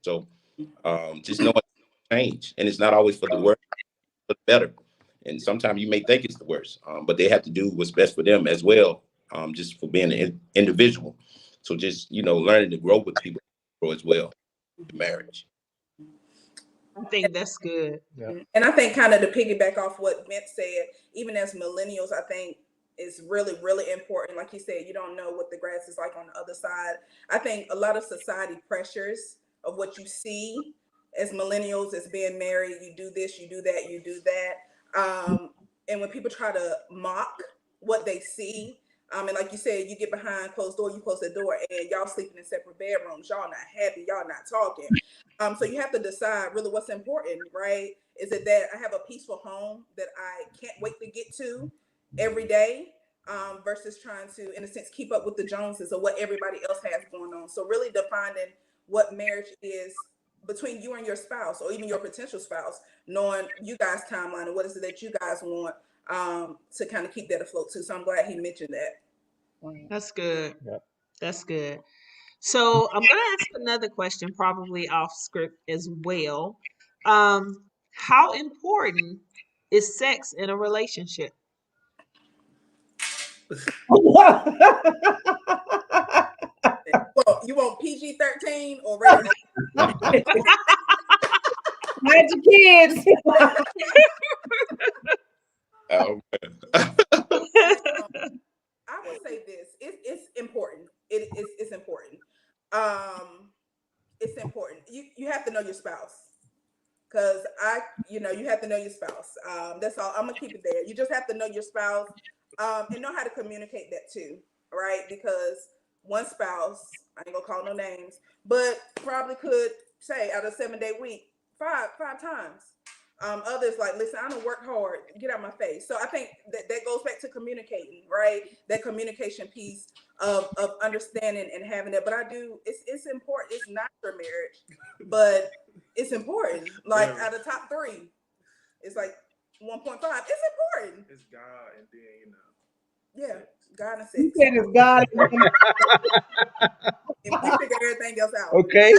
So just know it's change. And it's not always for the worse, but better. And sometimes you may think it's the worst, but they have to do what's best for them as well, just for being an individual. So just, learning to grow with people grow as well in marriage. I think that's good. Yeah. And I think kind of to piggyback off what Vince said, even as millennials, I think is really, really important. Like he said, you don't know what the grass is like on the other side. I think a lot of society pressures of what you see as millennials as being married, you do this, you do that, you do that. And when people try to mock what they see, and like you said, you get behind closed door, you close the door, and y'all sleeping in separate bedrooms. Y'all not happy. Y'all not talking. So you have to decide really what's important, right? Is it that I have a peaceful home that I can't wait to get to every day, versus trying to, in a sense, keep up with the Joneses or what everybody else has going on. So really defining what marriage is between you and your spouse, or even your potential spouse, knowing you guys' timeline and what is it that you guys want, to kind of keep that afloat too. So I'm glad he mentioned that. That's good. Yep. That's good. So I'm gonna ask another question, probably off script as well. How important is sex in a relationship? Well, you want PG-13 or rated Magic kids. Oh, I would say this. It's important. It's important. It's important. You have to know your spouse. Because you have to know your spouse. That's all. I'm gonna keep it there. You just have to know your spouse, and know how to communicate that too, right? Because one spouse, I ain't gonna call no names, but probably could say out of a 7-day week, five times. Others like, listen, I don't work hard, get out my face. So I think that goes back to communicating, right? That communication piece of understanding and having that. But it's important. It's not for marriage, but it's important. Like out of top 3, it's like 1.5. It's important. It's God, and then Yeah, God and You sex. said it's God. And we figure everything else out. Okay.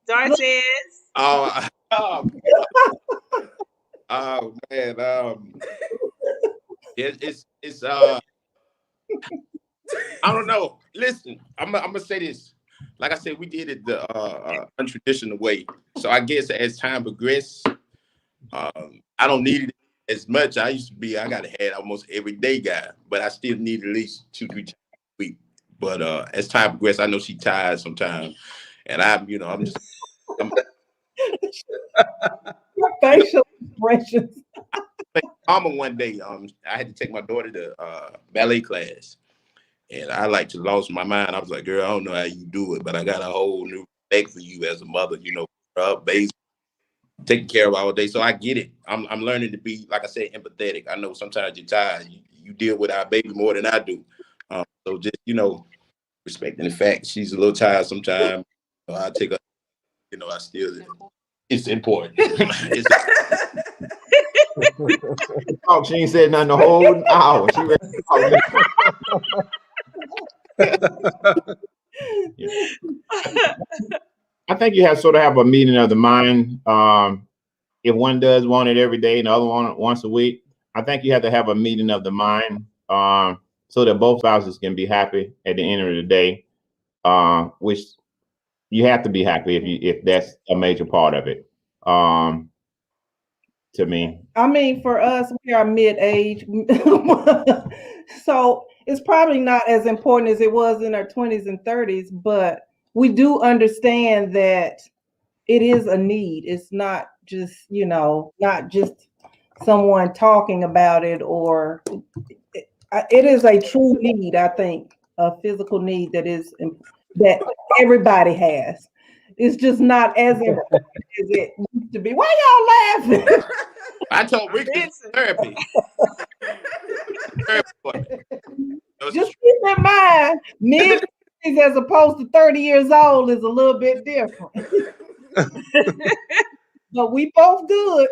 Dartes. Oh man. It's I don't know. Listen, I'm gonna say this. Like I said, we did it the untraditional way. So I guess as time progressed, I don't need it as much. I used to be. I got a head almost every day guy, but I still need at least 2-3 times a week. But as time progressed, I know she tired sometimes, and I'm Facial expressions. mama one day. I had to take my daughter to ballet class. And I like to lost my mind. I was like, girl, I don't know how you do it, but I got a whole new respect for you as a mother, baby, taking care of all day. So I get it. I'm learning to be, like I said, empathetic. I know sometimes you're tired. You deal with our baby more than I do. So just, respecting the fact she's a little tired sometimes. I take her, I still, it's important. She ain't said nothing the whole hour. She ready to talk. think you have sort of have a meeting of the mind. If one does want it every day and the other one once a week, I think you have to have a meeting of the mind, so that both spouses can be happy at the end of the day. Which you have to be happy if that's a major part of it. To me, I mean, for us, we are mid-age, so it's probably not as important as it was in our 20s and 30s, but we do understand that it is a need. It's not just, not just someone talking about it, or it is a true need, I think, a physical need that everybody has. It's just not as important as it used to be. Why y'all laughing? I told Rick it's Vincent. therapy. Therapy for me. Just keep in mind, mid as opposed to 30 years old is a little bit different. But we both good.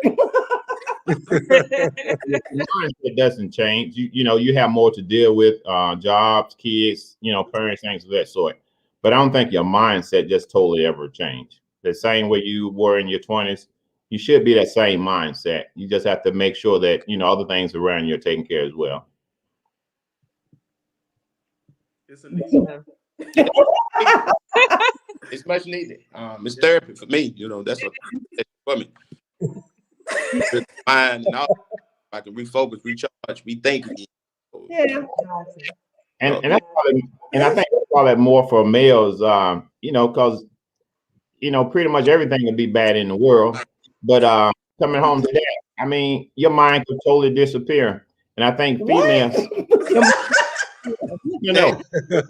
the mindset doesn't change. You have more to deal with, jobs, kids, parents, things of that sort. But I don't think your mindset just totally ever changed. The same way you were in your 20s, you should be that same mindset. You just have to make sure that other things around you are taken care of as well. It's a need. It's much needed. It's therapy for me. That's for me. Mind and all. I can refocus, recharge, rethink again. Yeah. And that's probably, and I think that's probably more for males, because pretty much everything can be bad in the world, but coming home to that, I mean, your mind could totally disappear. And I think females,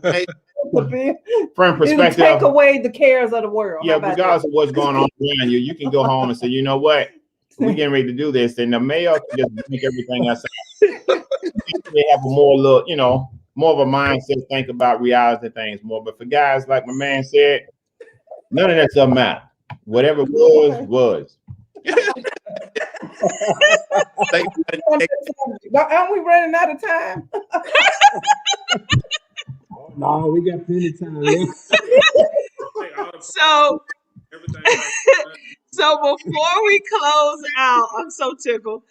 Hey, from It'll perspective, take away the cares of the world. yeah, regardless of what's going on around you, you can go home and say, you know what, we're getting ready to do this, and the male can just make everything else. They have a more of a mindset, think about reality things more. But for guys, like my man said, none of that stuff matter. Whatever was. Aren't we running out of time? No, we got plenty of time left. So, so before we close out, I'm so tickled.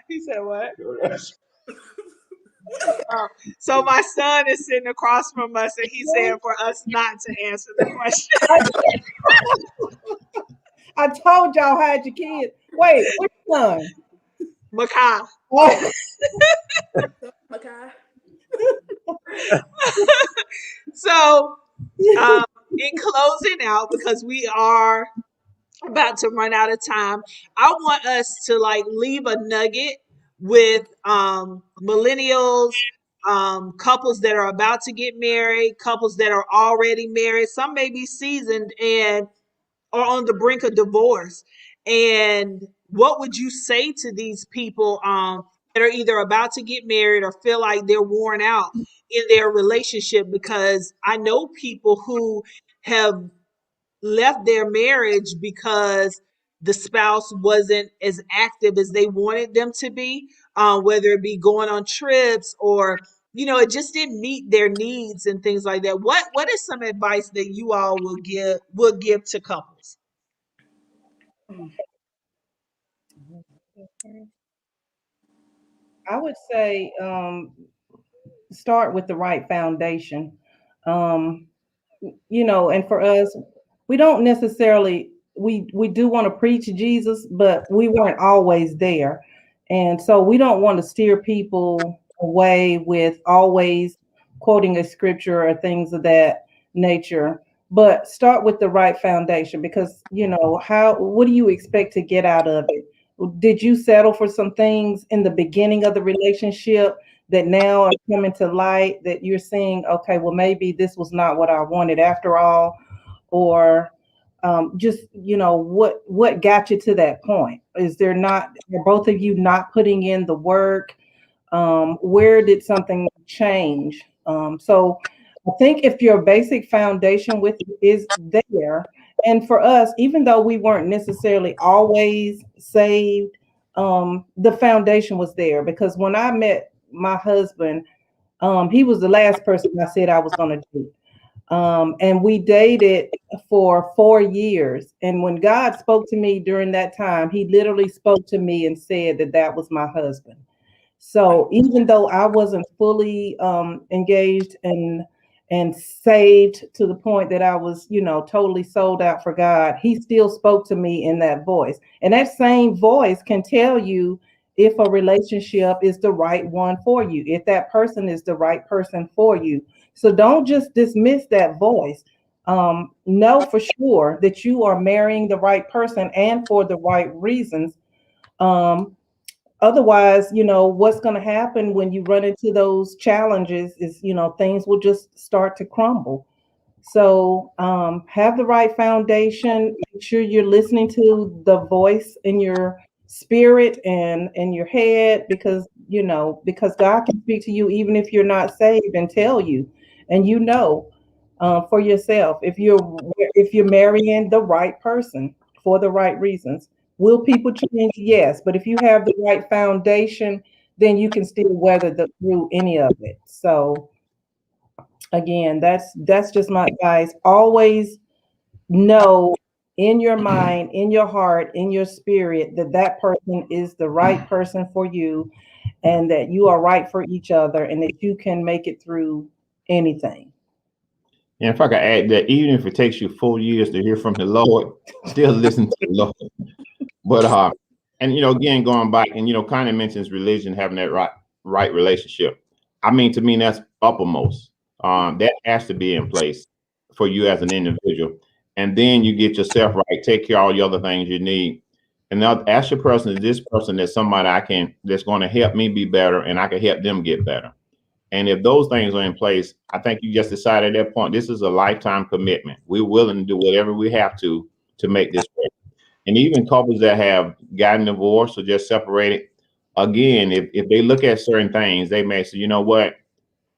He said what? So my son is sitting across from us, and he's saying for us not to answer the question. I told y'all hide your kids. Wait, which son? Makai. Okay. So, in closing out, because we are about to run out of time, I want us to leave a nugget with millennials, couples that are about to get married, couples that are already married. Some may be seasoned and are on the brink of divorce. And what would you say to these people that are either about to get married or feel like they're worn out in their relationship? Because I know people who have left their marriage because the spouse wasn't as active as they wanted them to be, whether it be going on trips or it just didn't meet their needs and things like that. What is some advice that you all will give to couples? I would say start with the right foundation. Um, and for us, we don't necessarily we do want to preach Jesus, but we weren't always there. And so we don't want to steer people away with always quoting a scripture or things of that nature. But start with the right foundation, because what do you expect to get out of it? Did you settle for some things in the beginning of the relationship that now are coming to light, that you're seeing, okay, well, maybe this was not what I wanted after all? Or just, what got you to that point? Are both of you not putting in the work? Where did something change? So I think if your basic foundation is there, and for us, even though we weren't necessarily always saved, the foundation was there, because when I met my husband, he was the last person I said I was going to date. And we dated for 4 years. And when God spoke to me during that time, he literally spoke to me and said that that was my husband. So even though I wasn't fully engaged and saved to the point that I was, totally sold out for God, he still spoke to me in that voice. And that same voice can tell you if a relationship is the right one for you, if that person is the right person for you. So don't just dismiss that voice. Know for sure that you are marrying the right person and for the right reasons. Um, Otherwise, what's going to happen when you run into those challenges is, things will just start to crumble. So have the right foundation. Make sure you're listening to the voice in your spirit and in your head, because God can speak to you even if you're not saved and tell you, and for yourself if you're marrying the right person for the right reasons. Will people change? Yes, but if you have the right foundation, then you can still through any of it. So again, that's just my advice. Always know in your mind, in your heart, in your spirit that that person is the right person for you, and that you are right for each other, and that you can make it through anything. And if I could add that, even if it takes you 4 years to hear from the Lord, still listen to the Lord. But and again, going back, and kind of mentions religion having that right relationship. I mean, to me, that's uppermost. That has to be in place for you as an individual, and then you get yourself right, take care of all the other things you need, and now ask your person: is this person that's somebody that's going to help me be better, and I can help them get better? And if those things are in place, I think you just decide at that point, this is a lifetime commitment. We're willing to do whatever we have to make this work. And even couples that have gotten divorced or just separated, again, if they look at certain things, they may say, you know what,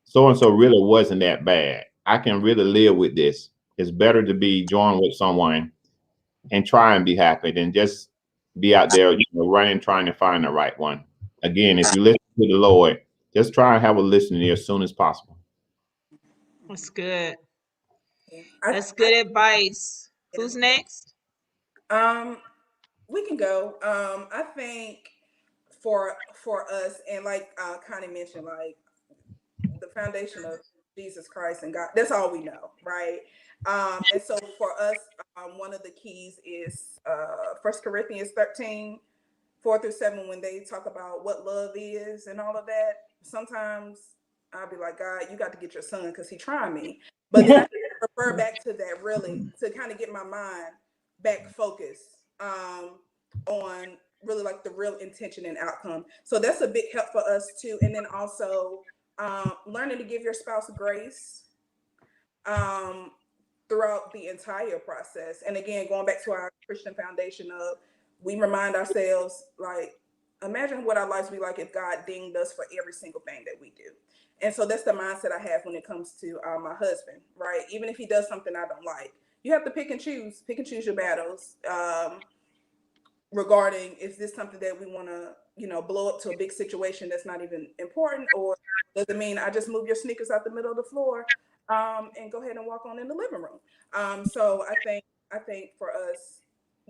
so and so really wasn't that bad. I can really live with this. It's better to be joined with someone and try and be happy than just be out there, running, trying to find the right one. Again, if you listen to the Lord, just try and have a listening ear as soon as possible. That's good. Yeah. That's good advice. Who's next? Um, we can go. I think for us, and like Connie mentioned, like the foundation of Jesus Christ and God. That's all we know, right? And so for us, one of the keys is 1 Corinthians 13:4-7, when they talk about what love is and all of that. Sometimes I'll be like, God, you got to get your son because he trying me. But then I refer back to that really to kind of get my mind back focused on really like the real intention and outcome. So that's a big help for us too. And then also learning to give your spouse grace um, throughout the entire process. And again, going back to our Christian foundation of we remind ourselves, like, imagine what our lives would be like if God dinged us for every single thing that we do. And so that's the mindset I have when it comes to my husband, right? Even if he does something I don't like, you have to pick and choose your battles regarding is this something that we want to, blow up to a big situation that's not even important, or does it mean I just move your sneakers out the middle of the floor and go ahead and walk on in the living room? So I think for us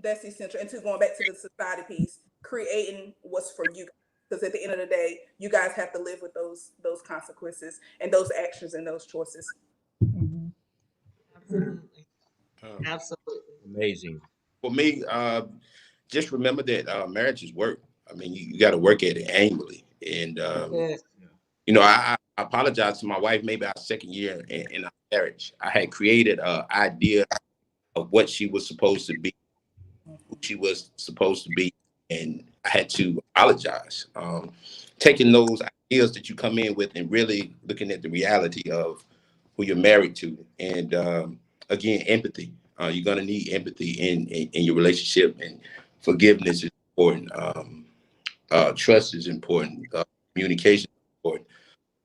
that's essential. And to going back to the society piece, creating what's for you, because at the end of the day, you guys have to live with those consequences and those actions and those choices. Mhm. Absolutely. Um, Absolutely. Amazing. for me, just remember that marriage is work. I mean, you got to work at it annually. And, Good. I apologize to my wife, maybe our second year in our marriage. I had created an idea of what she was supposed to be, who she was supposed to be. And I had to apologize. Taking those ideas that you come in with and really looking at the reality of who you're married to. And again, empathy. You're going to need empathy in your relationship, and forgiveness is important. Trust is important. Communication is important.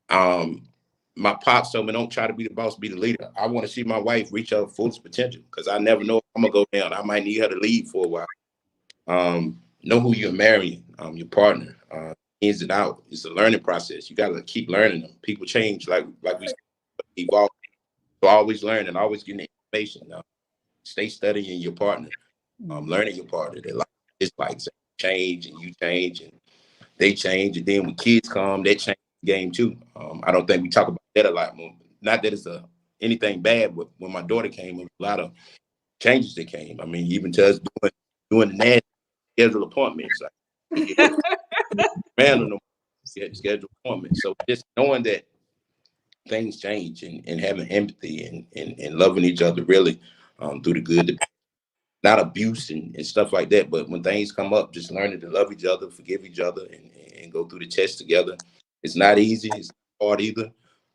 Um, my pops told me, don't try to be the boss, be the leader. I want to see my wife reach her fullest potential because I never know if I'm going to go down. I might need her to lead for a while. Know who you're marrying, your partner, ins and out. It's a learning process. You got to keep learning them. People change, like we evolve. So always learning, always getting information. Stay studying your partner, learning your partner. Their life is like change, and you change, and they change. And then when kids come, they change the game too. I don't think we talk about that a lot more. Not that it's anything bad, but when my daughter came, there was a lot of changes that came. I mean, even to us doing the nasty schedule appointments. Like, you know, man, no schedule appointments. So just knowing that things change, and having empathy, and loving each other really, through the good, not abuse and stuff like that. But when things come up, just learning to love each other, forgive each other, and go through the test together. It's not easy. It's not hard either.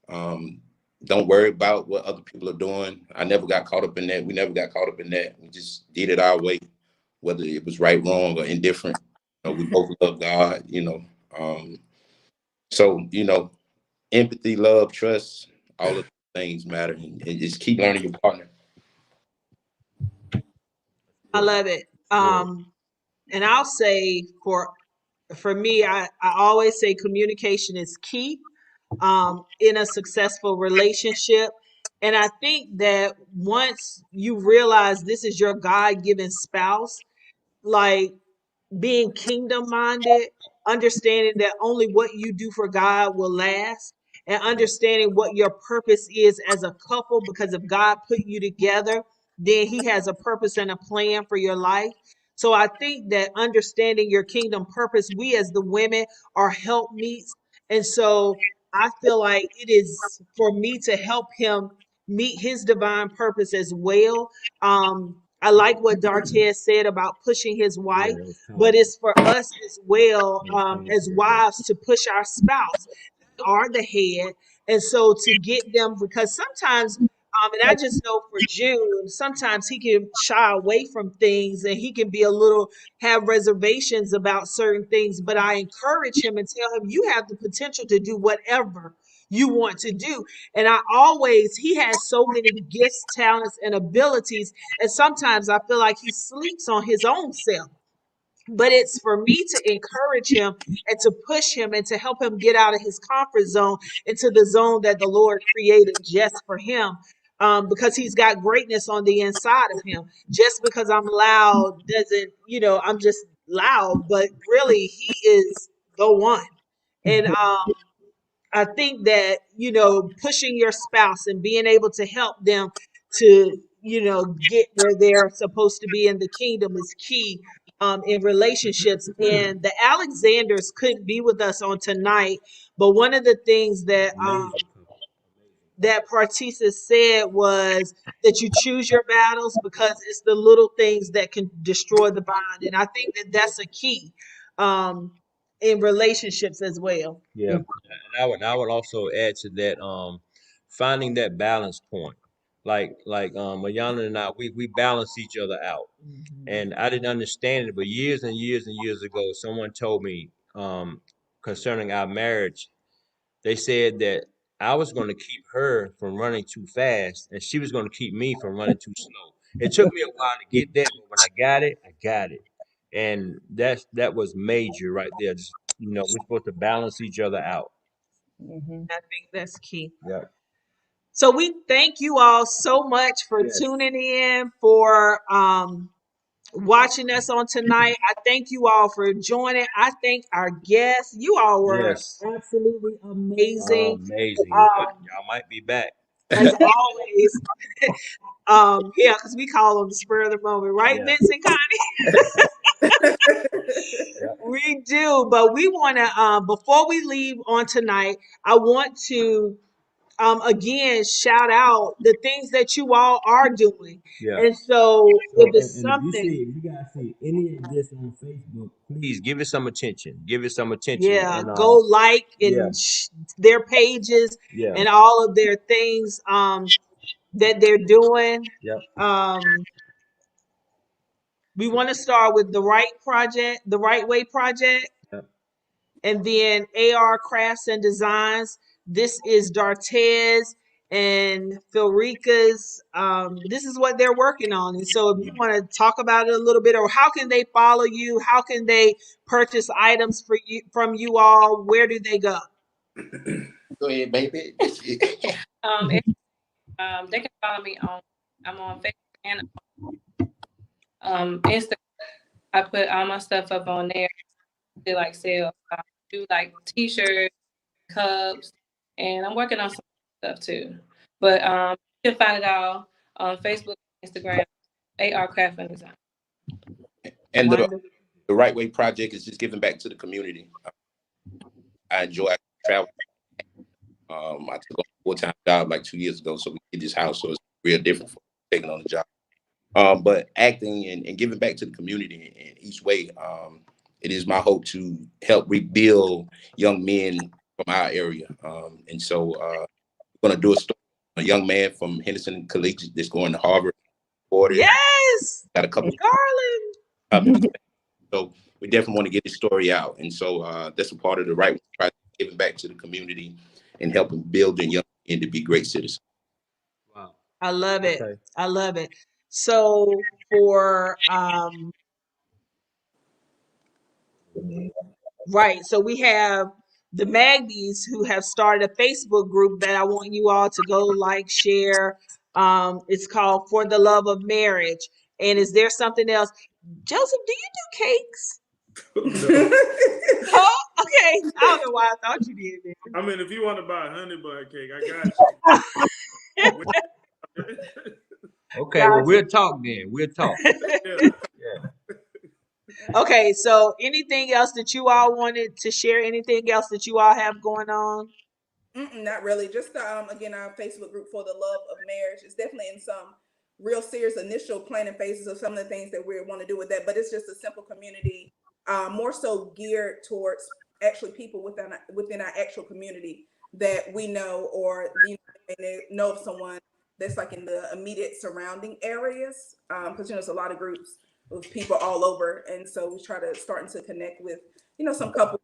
Um, don't worry about what other people are doing. I never got caught up in that. We never got caught up in that. We just did it our way, whether it was right, wrong, or indifferent. We both love God, So, empathy, love, trust, all of the things matter, and just keep learning your partner. I love it. And I'll say for me, I always say communication is key in a successful relationship. And I think that once you realize this is your God-given spouse, like being kingdom minded, understanding that only what you do for God will last, and understanding what your purpose is as a couple, because if God put you together, then He has a purpose and a plan for your life. So I think that understanding your kingdom purpose, we as the women are helpmeets. And so I feel like it is for me to help him meet his divine purpose as well. I like what Dartez said about pushing his wife, but it's for us as well, as wives, to push our spouse. They are the head. And so to get them, because sometimes, and I just know for June, sometimes he can shy away from things, and he can be a little, have reservations about certain things. But I encourage him and tell him, you have the potential to do whatever you want to do. And he has so many gifts, talents, and abilities. And sometimes I feel like he sleeps on his own self. But it's for me to encourage him and to push him and to help him get out of his comfort zone into the zone that the Lord created just for him. Because he's got greatness on the inside of him. Just because I'm loud doesn't, I'm just loud, but really he is the one. And I think that, pushing your spouse and being able to help them to, get where they're supposed to be in the kingdom is key in relationships. And the Alexanders couldn't be with us on tonight, but one of the things that Partisa said was that you choose your battles, because it's the little things that can destroy the bond. And I think that that's a key in relationships as well. Yeah, and I would also add to that, finding that balance point. Like Mayana and I, we balance each other out. And I didn't understand it, but years and years and years ago, someone told me, concerning our marriage. They said that I was going to keep her from running too fast, and she was going to keep me from running too slow. It took me a while to get that, but when I got it, I got it. And that was major right there. Just, we're supposed to balance each other out. I think that's key. Yeah. So we thank you all so much for tuning in, for watching us on tonight. I thank you all for joining. I thank our guests. You all were Yes. absolutely amazing. Amazing. Y'all might be back. As always. Yeah, because we call them the spur of the moment, right, Yeah. Vincent Connie? We do, but we want to, before we leave on tonight, I want to again shout out the things that you all are doing. Yeah. And so if it's And something, if you guys see any of this on Facebook, please give it some attention. Give it some attention. yeah, And go like yeah. and their pages Yeah. and all of their things that they're doing. Yep. We want to start with the Right Way project, Yep. and then AR Crafts and Designs. This is Dartez and Philrica's. This is what they're working on. And so if you want to talk about it a little bit, or how can they follow you? How can they purchase items from you all? Where do they go? Go ahead, baby. They can follow me on. I'm on Facebook and Instagram. I put all my stuff up on there. They like sell. I do like T-shirts, cups, and I'm working on some stuff too. But you can find it all on Facebook, Instagram, AR Craft and Design. And the Right Way project is just giving back to the community. I enjoy travel. I took a full-time job like 2 years ago, so we get this house, so it's real different from taking on the job. But acting and giving back to the community in each way, it is my hope to help rebuild young men from our area. And so we're going to do a story on a young man from Henderson Collegiate that's going to Harvard. Yes, got a couple Garland. So we definitely want to get this story out. And so that's a part of the Right Way, giving back to the community and helping building young men to be great citizens. Wow. I love it. Okay. I love it. So for right, so we have the Magbies who have started a Facebook group that I want you all to go like, share. It's called For the Love of Marriage. And is there something else? Joseph, do you do cakes? Oh, okay. I don't know why I thought you did that. I mean, if you want to buy a honey bun cake, I got you. Okay, Gotcha. well, we'll talk then. We'll talk. Yeah. Okay, so anything else that you all wanted to share? Anything else that you all have going on? Not really. Just again, our Facebook group For the Love of Marriage is definitely in some real serious initial planning phases of some of the things that we want to do with that. But it's just a simple community, more so geared towards actually people within our actual community that we know, or know of someone that's like in the immediate surrounding areas. Because there's a lot of groups with people all over, and so we try to start to connect with some couples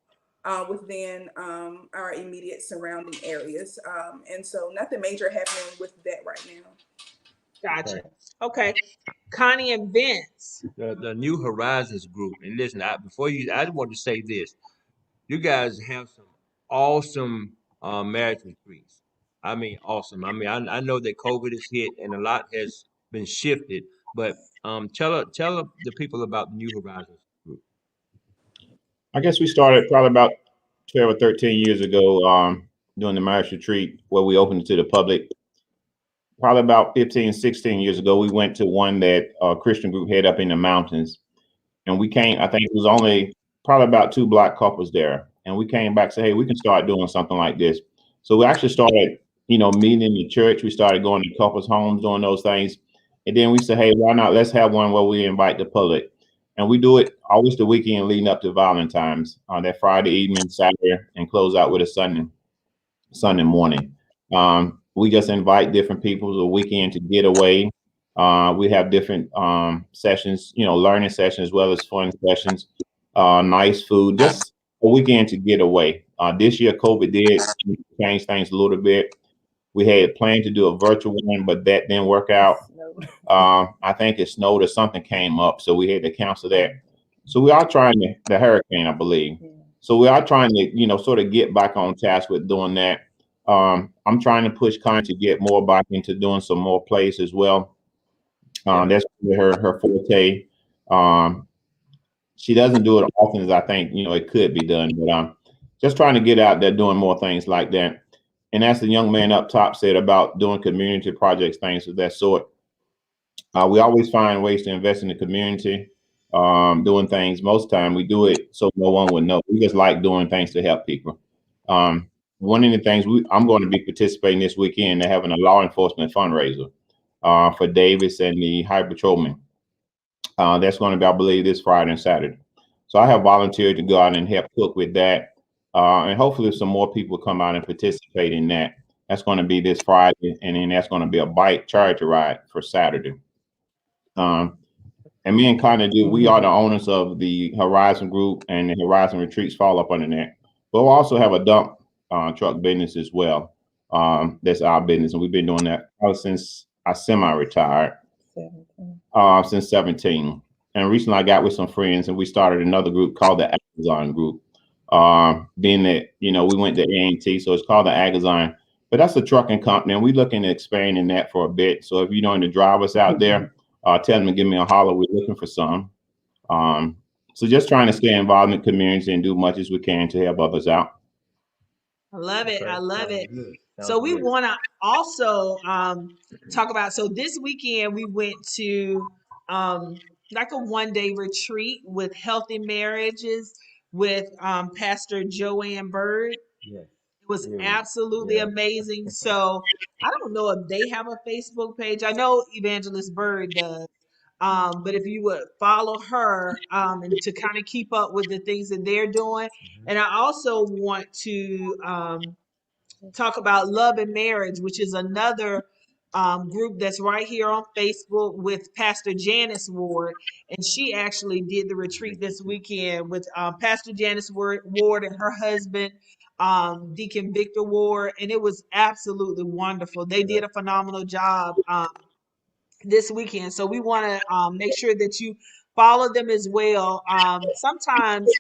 within our immediate surrounding areas. And so nothing major happening with that right now. Gotcha. Okay. Connie and Vince. The New Horizons group. And listen, I just want to say this. You guys have some awesome marriage retreats. I mean, awesome. I mean, I know that COVID has hit and a lot has been shifted, but tell the people about the New Horizons group. I guess we started probably about 12 or 13 years ago doing the marriage retreat where we opened it to the public. Probably about 15, 16 years ago, we went to one that a Christian group had up in the mountains. And we came, I think it was only probably about 2 Black couples there. And we came back and said, hey, we can start doing something like this. So we actually started, meeting in the church. We started going to couples' homes, doing those things. And then we said, hey, why not? Let's have one where we invite the public. And we do it always the weekend leading up to Valentine's, that Friday evening, Saturday, and close out with a Sunday morning. We just invite different people the weekend to get away. We have different sessions, learning sessions as well as fun sessions, nice food, just a weekend to get away. This year, COVID did change things a little bit. We had planned to do a virtual one, but that didn't work out. I think it snowed or something came up, so we had to cancel that. So we are trying the hurricane, I believe. So we are trying to, sort of get back on task with doing that. I'm trying to push Connie to get more back into doing some more plays as well. That's her forte. She doesn't do it often as I think, it could be done, but just trying to get out there doing more things like that. And as the young man up top said about doing community projects, things of that sort, we always find ways to invest in the community, doing things. Most of the time we do it so no one would know. We just like doing things to help people. One of the things I'm going to be participating this weekend, they're having a law enforcement fundraiser for Davis and the High Patrolman. That's going to be, I believe, this Friday and Saturday. So I have volunteered to go out and help cook with that. And hopefully some more people come out and participate in that. That's going to be this Friday. And then that's going to be a bike charity ride for Saturday. And me and Connie we are the owners of the Horizon Group, and the Horizon Retreats fall up under that. But we'll also have a dump truck business as well. That's our business. And we've been doing that since I semi-retired. Since 17. And recently I got with some friends and we started another group called the Agazon Group. Being that, we went to A&T, so it's called the Agazon But that's a trucking company, and we're looking at expanding that for a bit. So if you know any drivers out there, tell them to give me a holler. We're looking for some. So just trying to stay involved in the community and do much as we can to help others out. I love it. Okay, I love sounds it. good. So Sounds we good. want to also talk about, so this weekend we went to like a 1-day retreat with Healthy Marriages with Pastor Joanne Bird. Yes. It was Here we- absolutely yeah. amazing. So I don't know if they have a Facebook page. I know Evangelist Bird does. But if you would follow her and to kind of keep up with the things that they're doing. And I also want to talk about Love and Marriage, which is another group that's right here on Facebook with Pastor Janice Ward. And she actually did the retreat this weekend with Pastor Janice Ward and her husband, Deacon Victor Ward. And it was absolutely wonderful. They did a phenomenal job this weekend. So we want to make sure that you follow them as well. Sometimes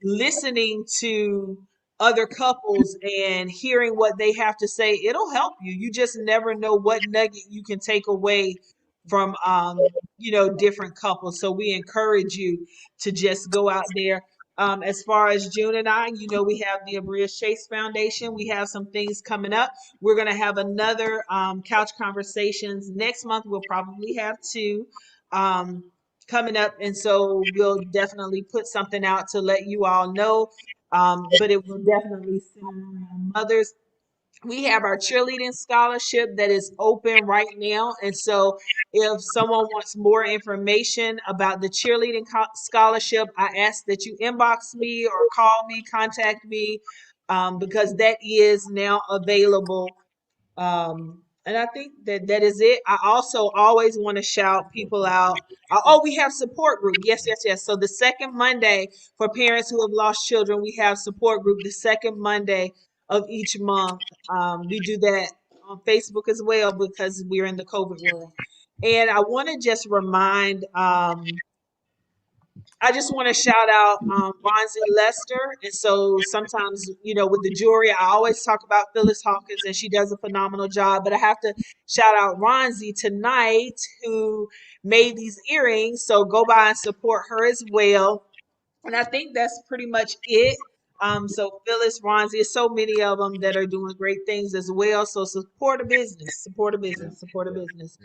listening to other couples and hearing what they have to say, it'll help you. You just never know what nugget you can take away from different couples. So we encourage you to just go out there. As far as June and I, we have the Abria Chase Foundation. We have some things coming up. We're going to have another couch conversations next month. We'll probably have two coming up. And so we'll definitely put something out to let you all know. But it will definitely center on mothers. We have our cheerleading scholarship that is open right now. And so if someone wants more information about the cheerleading scholarship, I ask that you inbox me or call me, contact me, because that is now available. And I think that is it. I also always want to shout people out. We have support group. Yes, yes, yes. So the second Monday for parents who have lost children, we have support group the second Monday of each month. We do that on Facebook as well because we're in the COVID world. And I want to just remind I just want to shout out Ronzi Lester. And so sometimes, with the jewelry, I always talk about Phyllis Hawkins and she does a phenomenal job. But I have to shout out Ronzi tonight who made these earrings. So go by and support her as well. And I think that's pretty much it. So Phyllis, Ronzi, there's so many of them that are doing great things as well. So support a business, support a business, support a business.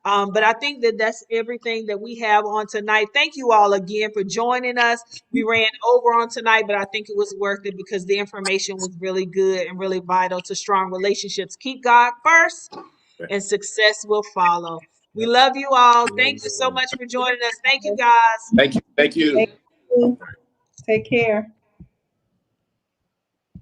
But I think that that's everything that we have on tonight. Thank you all again for joining us. We ran over on tonight, but I think it was worth it because the information was really good and really vital to strong relationships. Keep God first and success will follow. We love you all. Thank you so much for joining us. Thank you guys. Thank you. Thank you. Thank you. Take care.